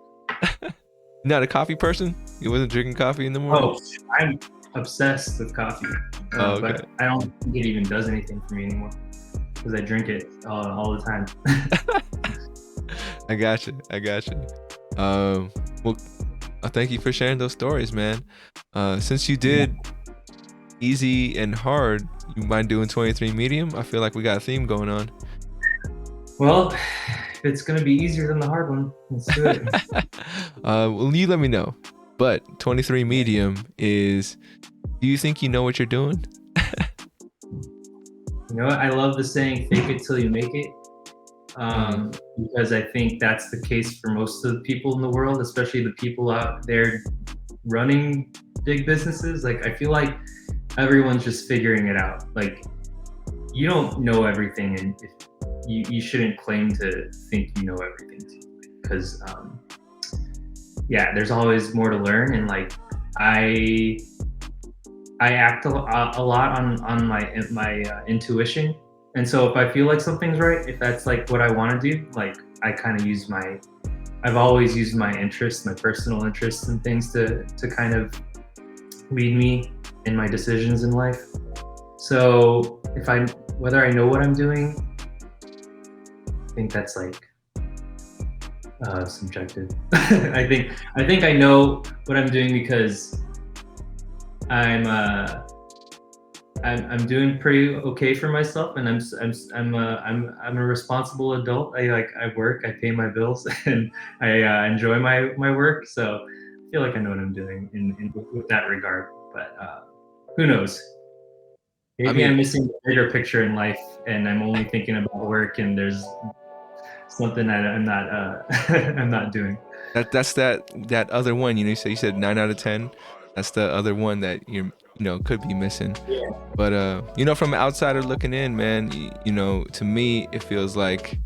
Not a coffee person? You wasn't drinking coffee in the morning? Oh, I'm obsessed with coffee. Okay. But I don't think it even does anything for me anymore because I drink it all the time. I got you. Well, thank you for sharing those stories, man. Since you did easy and hard, you mind doing 23 medium? I feel like we got a theme going on. Well, it's going to be easier than the hard one. Let's do it. Well, you let me know. But 23 medium is, do you think you know what you're doing? You know what? I love the saying, fake it till you make it. Because I think that's the case for most of the people in the world, especially the people out there running big businesses. Like, I feel like everyone's just figuring it out. Like, you don't know everything, and you shouldn't claim to think you know everything too, because there's always more to learn. And like I act a lot on my intuition, and so if I feel like something's right, if that's like what I want to do, like I kind of I've always used my interests, my personal interests and things to kind of lead me in my decisions in life. So whether I know what I'm doing, I think that's like subjective. I think I know what I'm doing because I'm uh, I'm doing pretty okay for myself, and I'm a responsible adult. I work, I pay my bills, and I enjoy my work. So I feel like I know what I'm doing in with that regard. But who knows? I Maybe mean, I'm missing the bigger picture in life, and I'm only thinking about work, and there's something that I'm not I'm not doing. that other one, you said 9 out of 10. That's the other one that could be missing. Yeah. But from an outsider looking in, man, to me it feels like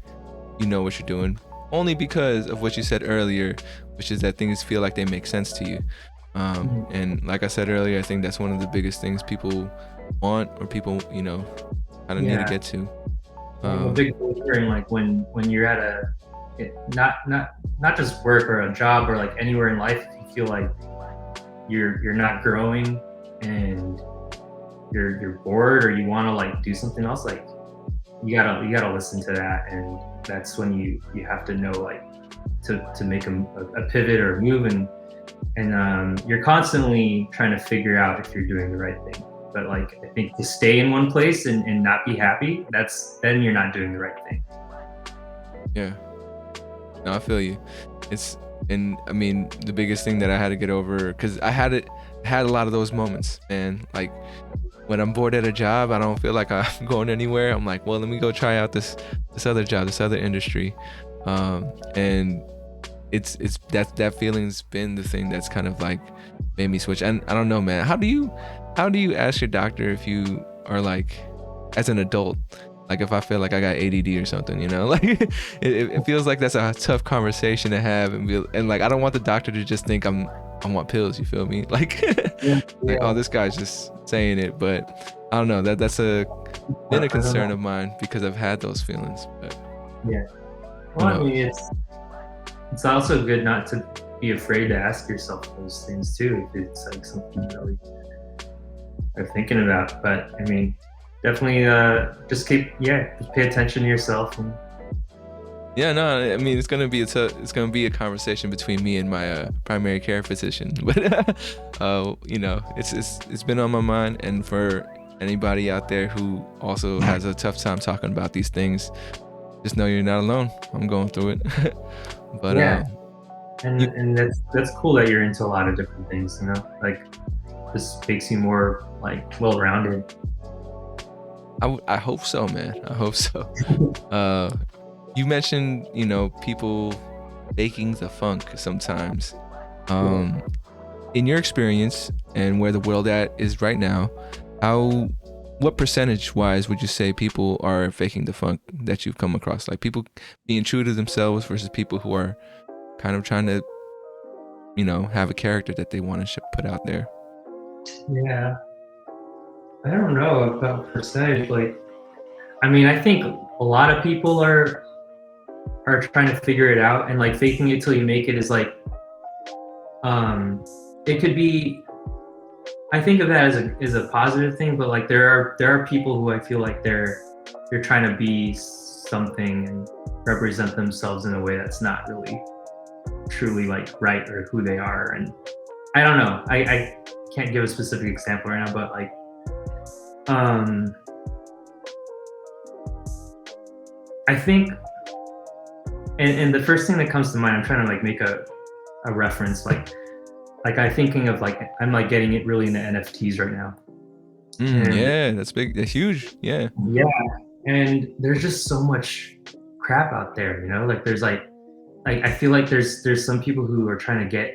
you know what you're doing, only because of what you said earlier, which is that things feel like they make sense to you. And like I said earlier, I think that's one of the biggest things people want, or people kind of need to Yeah. get to. I'm a big believer in like when you're at not just work or a job or like anywhere in life, if you feel like you're not growing and you're bored or you want to like do something else, like you gotta listen to that, and that's when you have to know like to make a pivot or a move, and you're constantly trying to figure out if you're doing the right thing. But like I think to stay in one place and not be happy, then you're not doing the right thing. Yeah, no, I feel you. And I mean, the biggest thing that I had to get over, because I had a lot of those moments, man. Like when I'm bored at a job, I don't feel like I'm going anywhere. I'm like, well, let me go try out this other job, this other industry. And it's that feeling's been the thing that's kind of like made me switch. And I don't know, man, how do you ask your doctor if you are like, as an adult, like if I feel like I got ADD or something, like it feels like that's a tough conversation to have, and like I don't want the doctor to just think I want pills, you feel me? Like Yeah, like, yeah. oh, this guy's just saying it. But I don't know, that's been a I don't concern know. of mine because I've had those feelings. But Yeah. who Well, I mean, knows? it's also good not to be afraid to ask yourself those things too, if it's like something you really are thinking about. But I mean, definitely just just pay attention to yourself. And Yeah, no, I mean, it's gonna be a conversation between me and my primary care physician. But it's been on my mind, and for anybody out there who also has a tough time talking about these things, just know you're not alone. I'm going through it. But yeah, you, and that's cool that you're into a lot of different things. Like this makes you more like well-rounded. I hope so, man. I hope so. Uh, you mentioned, people faking the funk sometimes. Yeah. Um, in your experience and where the world at is right now, how what percentage wise would you say people are faking the funk that you've come across? Like people being true to themselves versus people who are kind of trying to, have a character that they want to put out there. Yeah. I don't know about percentage. Like, I mean, I think a lot of people are trying to figure it out, and like faking it till you make it is like, um, it could be. I think of that as a positive thing, but like there are people who I feel like they're trying to be something and represent themselves in a way that's not really truly like right or who they are. And I don't know. I can't give a specific example right now, but like um I think, and the first thing that comes to mind, I'm trying to like make a reference, like I'm thinking of like I'm like getting it really into NFTs right now. And Yeah, that's big. That's huge. Yeah. yeah, and there's just so much crap out there, like there's like I feel like there's some people who are trying to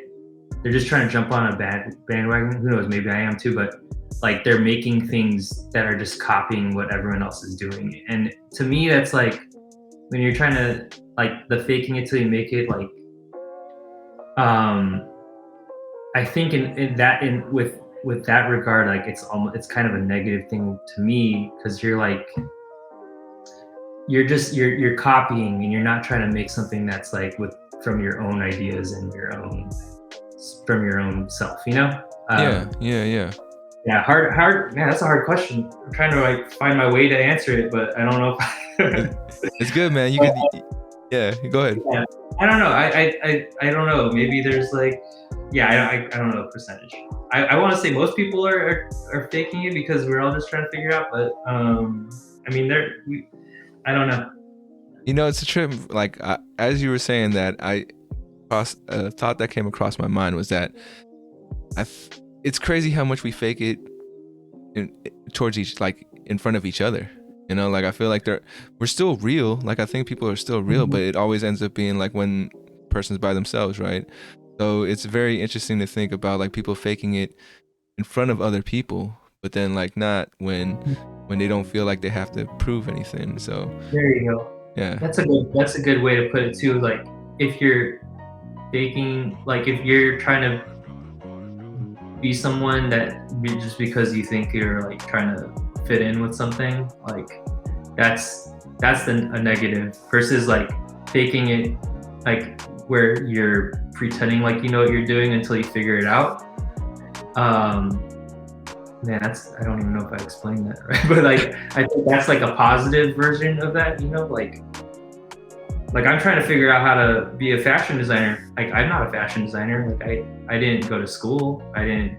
they're just trying to jump on a bandwagon. Who knows, maybe I am too, but like they're making things that are just copying what everyone else is doing. And to me that's like when you're trying to like the faking it till you make it, like um I think in that in with that regard, like it's kind of a negative thing to me, because you're like you're copying and you're not trying to make something that's like with from your own ideas and from your own self, Yeah. um Yeah. Yeah. yeah, hard man, that's a hard question. I'm trying to like find my way to answer it, but I don't know It, if it's good, man. You but, could. Yeah, go ahead. Yeah. I don't know. I don't know. Maybe there's like, yeah, I don't know the percentage. I want to say most people are faking it because we're all just trying to figure it out. But I mean, I don't know. You know, it's a trip. Like as you were saying that, thought that came across my mind was that it's crazy how much we fake it towards each, like in front of each other. You know, like I feel like we're still real. Like I think people are still real, but it always ends up being like when person's by themselves, right? So it's very interesting to think about like people faking it in front of other people, but then like not when they don't feel like they have to prove anything. So There you go. yeah, That's a good way to put it too. Like if you're faking, like if you're trying to be someone that just because you think you're like trying to fit in with something, like that's a negative versus like faking it, like where you're pretending like you know what you're doing until you figure it out. Man, I don't even know if I explained that right, but like I think that's like a positive version of that, you know, like I'm trying to figure out how to be a fashion designer. Like I'm not a fashion designer. Like I didn't go to school. I didn't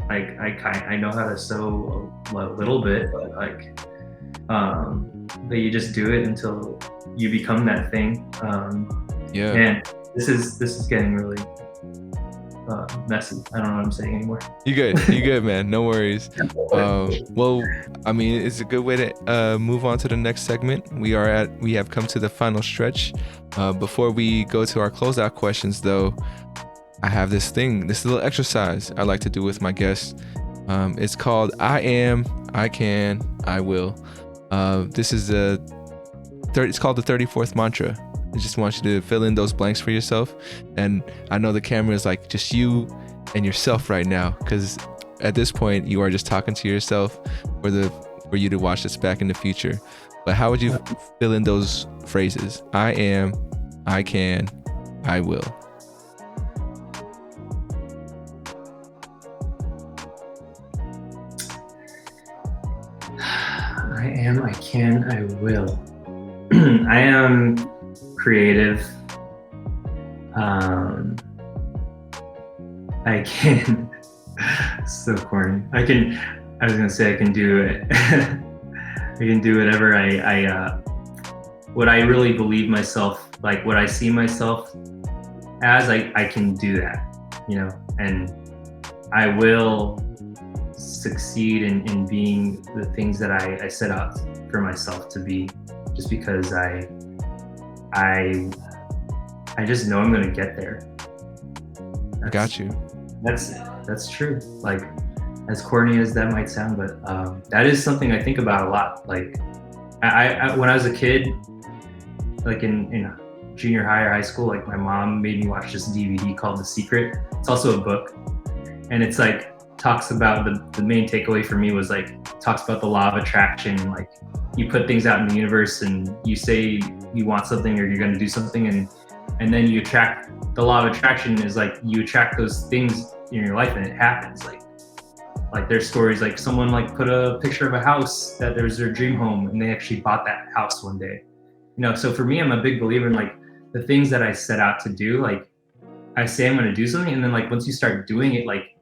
like I know how to sew a little bit, but like but you just do it until you become that thing. yeah. Man, this is getting really messy. I don't know what I'm saying anymore. You good, man. No worries. Well, I mean, it's a good way to move on to the next segment. We have come to the final stretch. Before we go to our closeout questions, though, I have this little exercise I like to do with my guests. It's called I Am, I Can, I Will. This is it's called the 34th mantra. I just want you to fill in those blanks for yourself. And I know the camera is like just you and yourself right now, because at this point you are just talking to yourself for you to watch this back in the future. But how would you fill in those phrases? I am, I can, I will. I am, I can, I will. I am creative. I can. So corny. I was gonna say I can do it. I can do whatever what I really believe myself, like what I see myself as, I can do that, you know, and I will succeed in being the things that I set out for myself to be, just because I just know I'm gonna get there. Got you. That's true. Like, as corny as that might sound, but that is something I think about a lot. Like, I when I was a kid, like in junior high or high school, like my mom made me watch this DVD called The Secret. It's also a book, and it's like talks about the main takeaway for me was like talks about the law of attraction. Like, you put things out in the universe and you say you want something or you're going to do something, and then you attract. The law of attraction is like you attract those things in your life and it happens. Like there's stories like someone like put a picture of a house that there was their dream home and they actually bought that house one day. You know, so for me, I'm a big believer in like the things that I set out to do. Like, I say I'm going to do something, and then like once you start doing it, like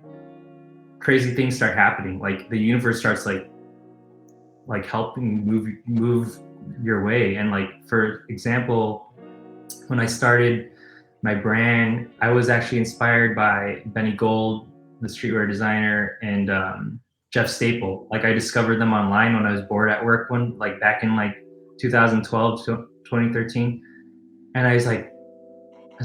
crazy things start happening. Like the universe starts like helping move your way. And like, for example, when I started my brand, I was actually inspired by Benny Gold, the streetwear designer, and Jeff Staple. Like, I discovered them online when I was bored at work back in like 2012 to 2013. And I was like,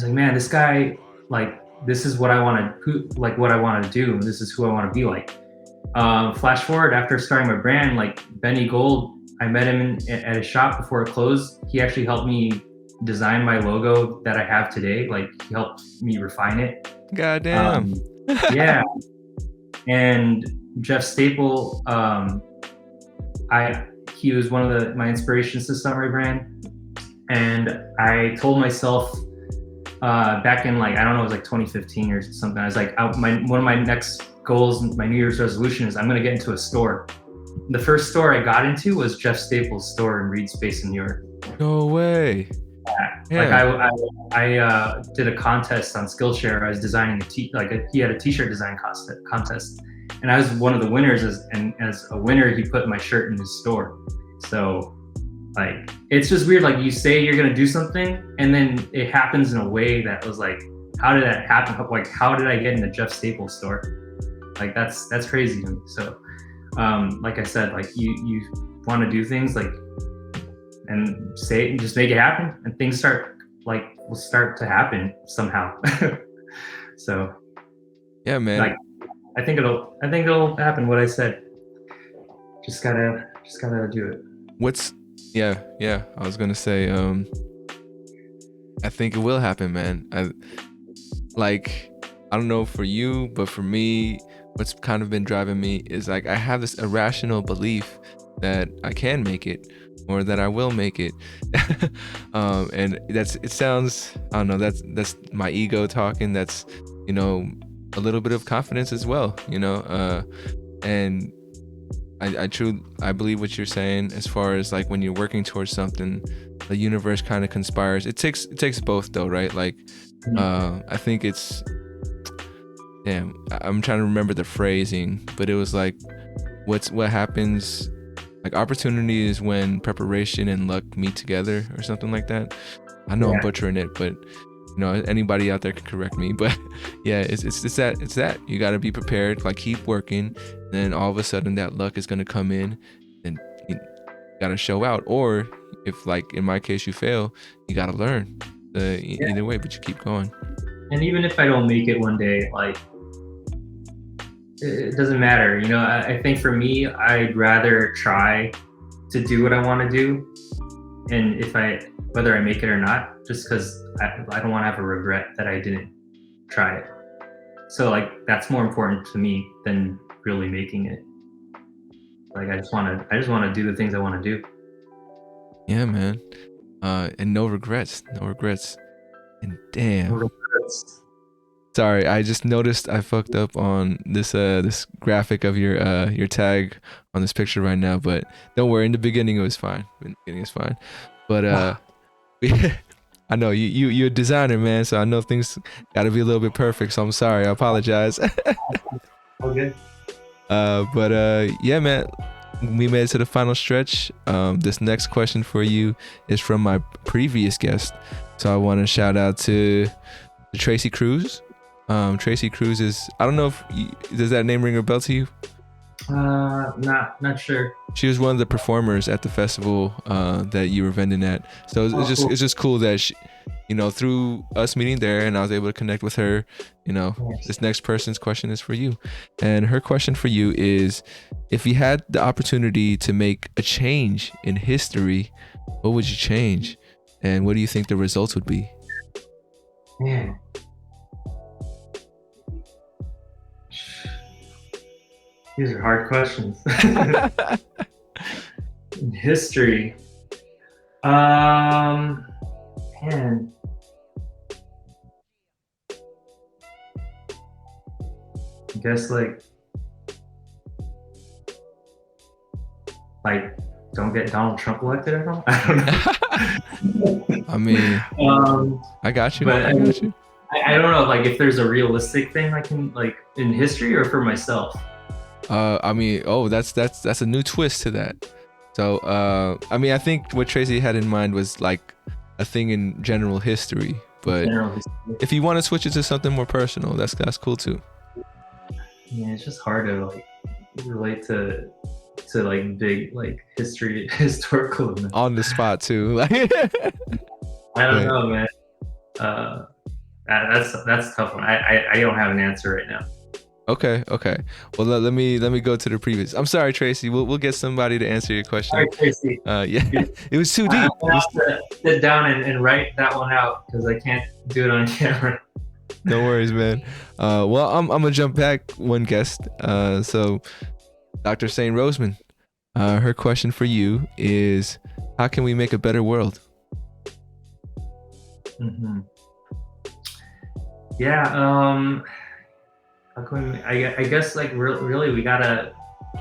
man, this guy, like, this is what I want to do. This is who I want to be like. Flash forward, after starting my brand, like Benny Gold, I met him at a shop before it closed. He actually helped me design my logo that I have today. Like, he helped me refine it. Goddamn. Yeah. And Jeff Staple, he was one of my inspirations to start my brand. And I told myself back in like, I don't know, it was like 2015 or something. I was like, one of my next goals, my New Year's resolution is I'm going to get into a store. The first store I got into was Jeff Staple's store in Reed Space in New York. No way. Like Yeah. I did a contest on Skillshare. I was designing he had a t-shirt design contest, and I was one of the winners. And as a winner, he put my shirt in his store. So like, it's just weird. Like, you say you're gonna do something, and then it happens in a way that was like, how did that happen? Like, how did I get in the Jeff Staples store? Like, that's crazy to me. So, like I said, like, you want to do things, like, and say it and just make it happen, and things will start to happen somehow. So Yeah, man. like, I think it'll happen. What I said, just gotta do it. Yeah, I was gonna say, I think it will happen, man. I don't know for you, but for me, what's kind of been driving me is like, I have this irrational belief that I can make it, or that I will make it. And it sounds, I don't know, that's my ego talking. That's, a little bit of confidence as well, and I believe what you're saying, as far as like, when you're working towards something, the universe kind of conspires. It takes both though, right? Like, I think it's, damn, I'm trying to remember the phrasing, but it was like, what happens, like, opportunity is when preparation and luck meet together, or something like that. I know I'm butchering it, but anybody out there can correct me. But yeah, it's that you got to be prepared, like, keep working, and then all of a sudden that luck is going to come in, and you got to show out. Or if, like in my case, you fail, you got to learn. Either way, but you keep going. And even if I don't make it one day, like, it doesn't matter. I think for me, I'd rather try to do what I want to do, and whether I make it or not, just because I don't want to have a regret that I didn't try it. So like, that's more important to me than really making it. Like, I just want to do the things I want to do. Yeah, man. And no regrets. And damn. No regrets. Sorry, I just noticed I fucked up on this graphic of your tag on this picture right now, but don't worry. In the beginning, it was fine. But I know you're a designer, man, so I know things got to be a little bit perfect. So I'm sorry. I apologize. Okay. But yeah, man, we made it to the final stretch. This next question for you is from my previous guest, so I want to shout out to Tracy Cruz. Tracy Cruz is, I don't know if does that name ring a bell to you? Not sure. She was one of the performers at the festival that you were vending at. So it's just cool that she, through us meeting there, and I was able to connect with her. This next person's question is for you, and her question for you is, if you had the opportunity to make a change in history, what would you change, and what do you think the results would be? Man. These are hard questions. In history, man, I guess like don't get Donald Trump elected. I don't know. I mean, I got you. But I got you. I don't know, like, if there's a realistic thing I can, like, in history, or for myself. I mean, that's a new twist to that. So, I mean, I think what Tracy had in mind was like a thing in general history, but if you want to switch it to something more personal, that's cool too. Yeah, it's just hard to like relate to like big like historical events. On the spot too. I don't know, man. That's a tough one. I don't have an answer right now. Okay. Well, let me go to the previous. I'm sorry, Tracy. We'll get somebody to answer your question. Sorry, Tracy. Yeah, it was too deep. I have to sit down and write that one out because I can't do it on camera. No worries, man. Well, I'm gonna jump back one guest. So, Dr. Saint Roseman, her question for you is, how can we make a better world? Mm-hmm. Yeah. How can we, I guess like really we gotta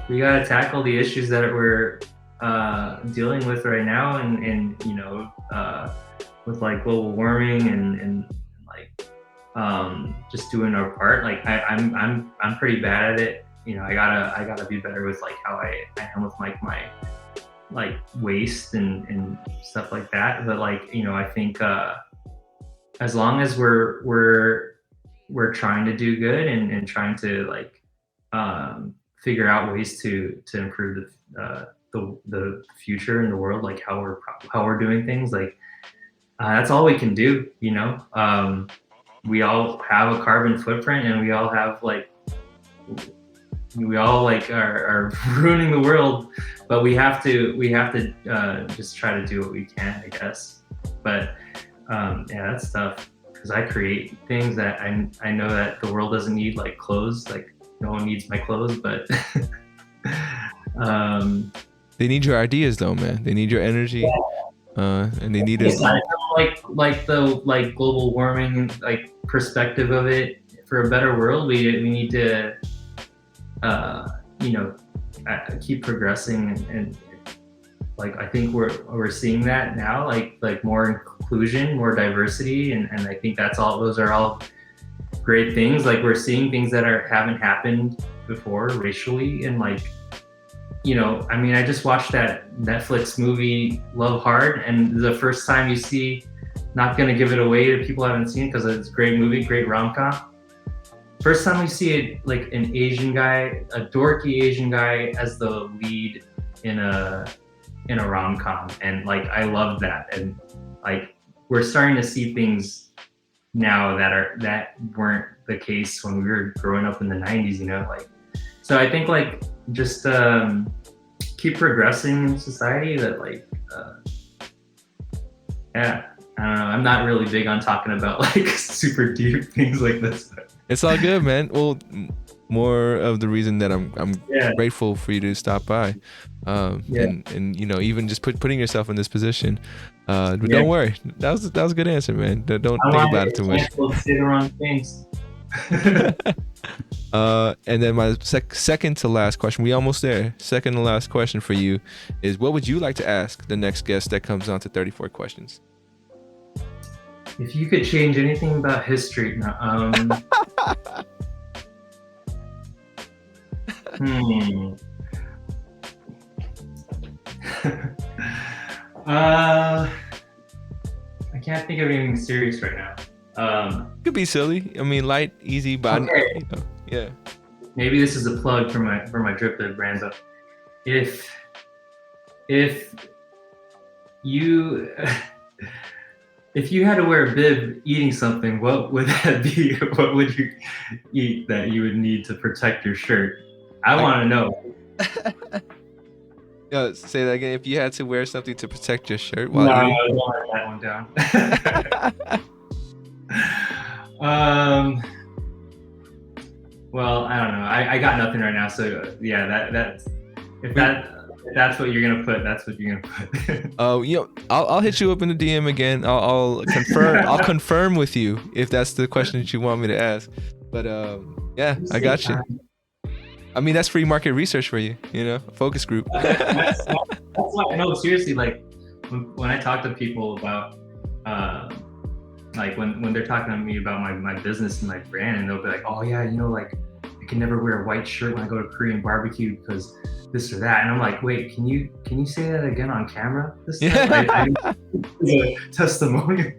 tackle the issues that we're dealing with right now, and like global warming and like just doing our part. Like I'm pretty bad at it. You know, I gotta be better with like how I am with like my like waste and stuff like that. But like, you know, I think as long as we're trying to do good and trying to like figure out ways to improve the future in the world, like how we're doing things, like that's all we can do, you know. We all have a carbon footprint, and we all have like are ruining the world, but we have to just try to do what we can, I guess. But yeah, that's tough because I create things that I know that the world doesn't need, like clothes. Like no one needs my clothes, but They need your ideas though, man. They need your energy, and they need it. Like the global warming like perspective of it. For a better world, we need to you know, keep progressing and like I think we're seeing that now, like more inclusion, more diversity, and I think those are all great things. Like we're seeing things that haven't happened before racially, and like, you know, I mean, I just watched that Netflix movie Love Hard, and the first time you see, not gonna give it away to people who haven't seen it because it's a great movie, great rom-com. First time we see it, like an Asian guy, a dorky Asian guy as the lead in a rom-com, and like I love that. And like we're starting to see things now that weren't the case when we were growing up in the 90s, you know, like. So I think like just keep progressing in society. That like yeah, I don't know. I'm not really big on talking about like super deep things like this. It's all good, man. Well, more of the reason that I'm grateful for you to stop by, and you know, even just putting yourself in this position. But don't worry, that was a good answer, man. Don't think about it too much. Say the wrong things. And then my second to last question, we almost there. Second to last question for you is, what would you like to ask the next guest that comes on to 34 Questions? If you could change anything about history, I can't think of anything serious right now. Could be silly. I mean, light, easy, but okay. You know, yeah. Maybe this is a plug for my drip lid brand, but if you if you had to wear a bib eating something, what would that be? What would you eat that you would need to protect your shirt? I want to know. Yo, say that again. If you had to wear something to protect your shirt while eating? I don't write that one down. Well, I don't know. I got nothing right now. So yeah, if that's what you're gonna put, that's what you're gonna put. Oh, you know, I'll hit you up in the DM again. I'll confirm. I'll confirm with you if that's the question that you want me to ask. But yeah, I got you. I mean, that's free market research for you. You know, focus group. That's why. No, seriously. Like when I talk to people about like when they're talking to me about my business and my brand, and they'll be like, oh yeah, you know, like I can never wear a white shirt when I go to Korean barbecue because this or that. And I'm like, wait, can you say that again on camera this time? I a testimonial.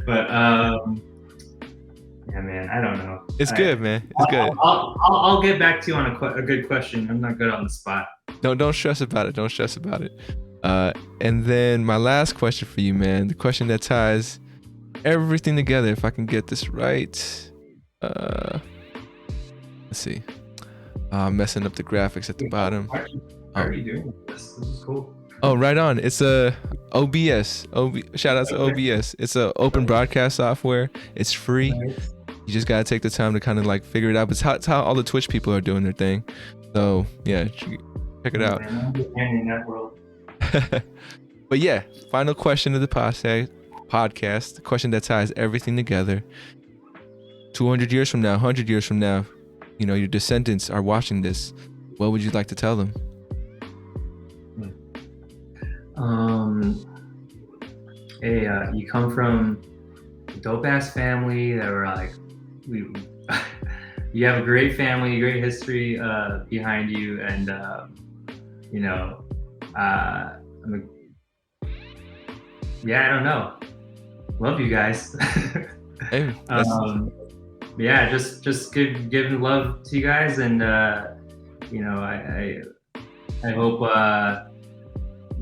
But yeah, man, I don't know. It's good, man. It's good. I'll get back to you on a good question. I'm not good on the spot. Don't stress about it. Don't stress about it. And then my last question for you, man, the question that ties everything together, if I can get this right. Let's see. I'm messing up the graphics at the bottom. How are you doing this? This is cool. Oh, right on. It's a OBS. Shout out to OBS. It's a open broadcast software. It's free. Nice. You just gotta take the time to kind of like figure it out. It's how all the Twitch people are doing their thing. So yeah, check it out. I'm just in that world. But yeah, final question of the podcast. The question that ties everything together. 200 years from now, 100 years from now, you know, your descendants are watching this. What would you like to tell them? hey, you come from a dope ass family that were like, we, you have a great family, great history behind you, and you know, I'm yeah, I don't know. Love you guys. Hey, that's Yeah, just giving love to you guys, and you know, I hope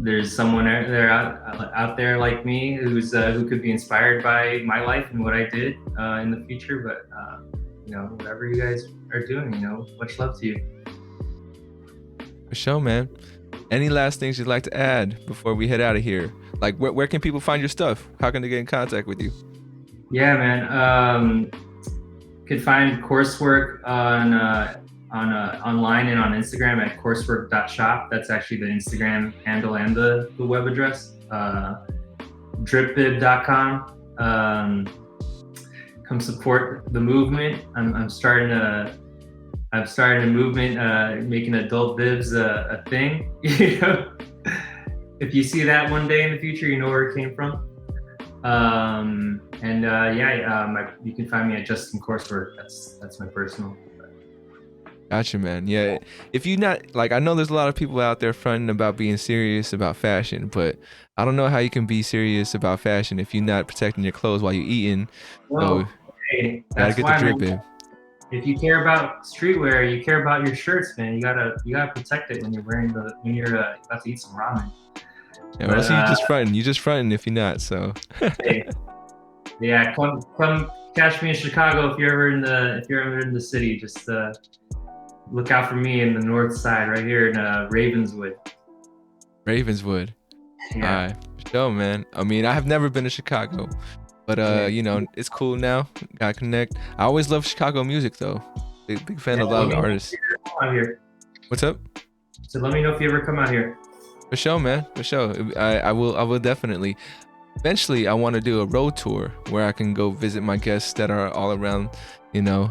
there's someone out there like me who could be inspired by my life and what I did in the future. But you know, whatever you guys are doing, you know, much love to you. for sure, man. Any last things you'd like to add before we head out of here? Like, where can people find your stuff? How can they get in contact with you? Yeah, man. You can find Coursework on online and on Instagram at coursework.shop. That's actually the Instagram handle and the web address. Dripbib.com. Come support the movement. I'm starting a movement, making adult bibs a thing. You know, if you see that one day in the future, you know where it came from. You can find me at Justin Coursework. That's my personal. Gotcha, man. Yeah, if you not like, I know there's a lot of people out there fronting about being serious about fashion, but I don't know how you can be serious about fashion if you're not protecting your clothes while you're eating. So Well, hey, gotta that's get the why, drip man. in. If you care about streetwear, you care about your shirts, man. You gotta protect it when you're about to eat some ramen. Yeah, or But else you just fronting. You just fronting if you're not. So hey, yeah, come catch me in Chicago if you're ever in the city. Just look out for me in the north side, right here in Ravenswood. Ravenswood. All Yeah. right, for sure, man. I mean, I have never been to Chicago, but Yeah. you know, it's cool now. Gotta connect. I always love Chicago music though. Big fan Yeah, of a lot let of the me know if artists. you ever come out here. What's up? So let me know if you ever come out here. For sure, man. For sure. I will definitely. Eventually, I want to do a road tour where I can go visit my guests that are all around, you know,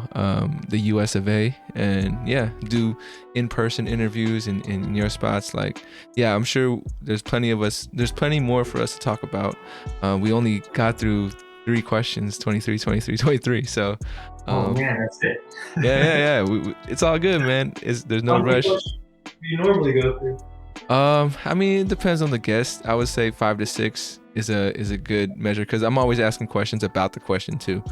the U.S. of A. And yeah, do in-person interviews in your spots. Like, yeah, I'm sure there's plenty of us. There's plenty more for us to talk about. We only got through 3 questions, 23, 23, 23. So, Oh man, that's it. yeah. It's all good, man. There's no How many rush. questions do you normally go through? I mean, it depends on the guest. I would say 5 to 6 is a good measure because I'm always asking questions about the question too.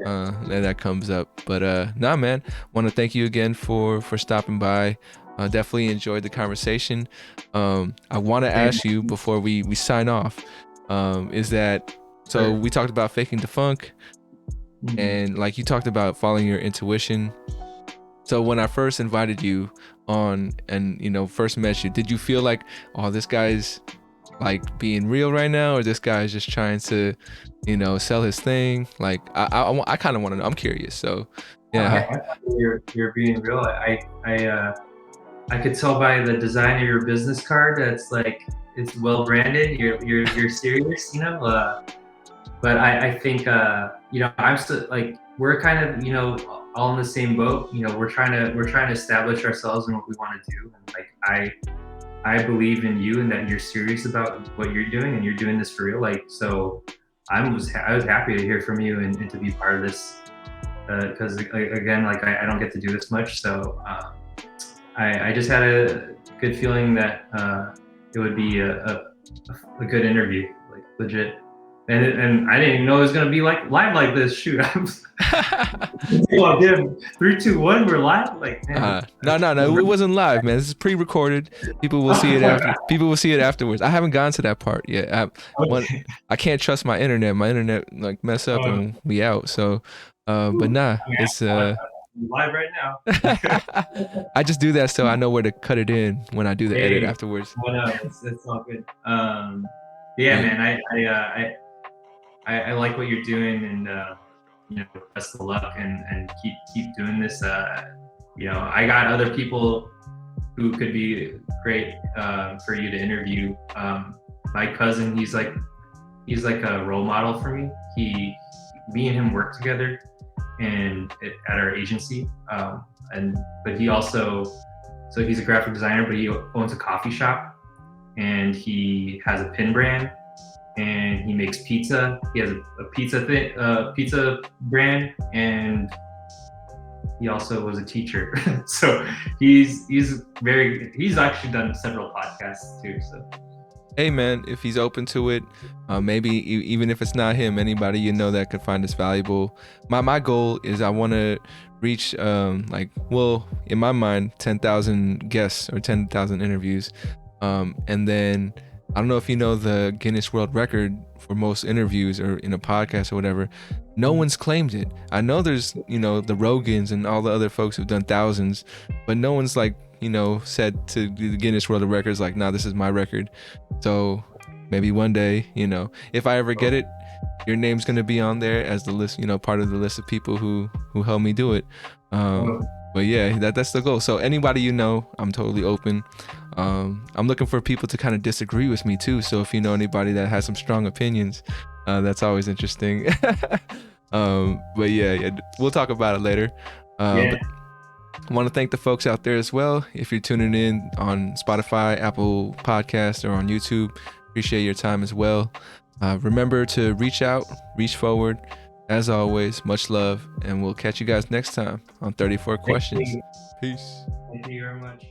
That comes up. But nah, man. Want to thank you again for stopping by. Definitely enjoyed the conversation. I want to ask you before we sign off. Is that so? We talked about faking the funk, and like you talked about following your intuition. So when I first invited you on and, you know, first met you, did you feel like, oh, this guy's like being real right now, or this guy's just trying to, you know, sell his thing? Like, I kind of want to know. I'm curious. So, yeah. You're being real. I could tell by the design of your business card that's like it's well branded. You're serious, you know. But I think you know, I'm still like we're kind of, you know, all in the same boat. You know, we're trying to establish ourselves and what we want to do. And like I believe in you and that you're serious about what you're doing and you're doing this for real. Like, so I was happy to hear from you and to be part of this because again, like I don't get to do this much. So I just had a good feeling that it would be a good interview, like legit. And I didn't even know it was gonna be like live like this. Shoot, I'm oh, damn. 3, 2, 1, we're live. Like, man. No, it wasn't live, man. This is pre-recorded. People will see it after. People will see it afterwards. I haven't gone to that part yet. I can't trust my internet. My internet like mess up and we out. So, but nah, it's live right now. I just do that so I know where to cut it in when I do the edit afterwards. Oh no, it's all good. Yeah, man, I like what you're doing, and you know, best of luck, and keep doing this. You know, I got other people who could be great for you to interview. My cousin, he's like a role model for me. Me and him work together, and at our agency. But he also, so he's a graphic designer, but he owns a coffee shop, and he has a pin brand. and he makes pizza. He has a pizza brand, and he also was a teacher. So he's actually done several podcasts too. So Hey man, if he's open to it, maybe even if it's not him, anybody you know that could find this valuable. My goal is I want to reach in my mind 10,000 guests or 10,000 interviews, and then I don't know if you know the Guinness World Record for most interviews or in a podcast or whatever. No one's claimed it. I know there's the Rogans and all the other folks who've done thousands, but no one's said to the Guinness World Records nah, this is my record. So maybe one day, if I ever get it, your name's gonna be on there as the list, part of the list of people who helped me do it. But yeah, that's the goal. So anybody I'm totally open. I'm looking for people to kind of disagree with me too. So if you know anybody that has some strong opinions, that's always interesting. But yeah, we'll talk about it later. But I want to thank the folks out there as well. If you're tuning in on Spotify, Apple Podcasts, or on YouTube, appreciate your time as well. Remember to reach out, reach forward. As always, much love, and we'll catch you guys next time on 34 Questions. you. Peace. Thank you very much.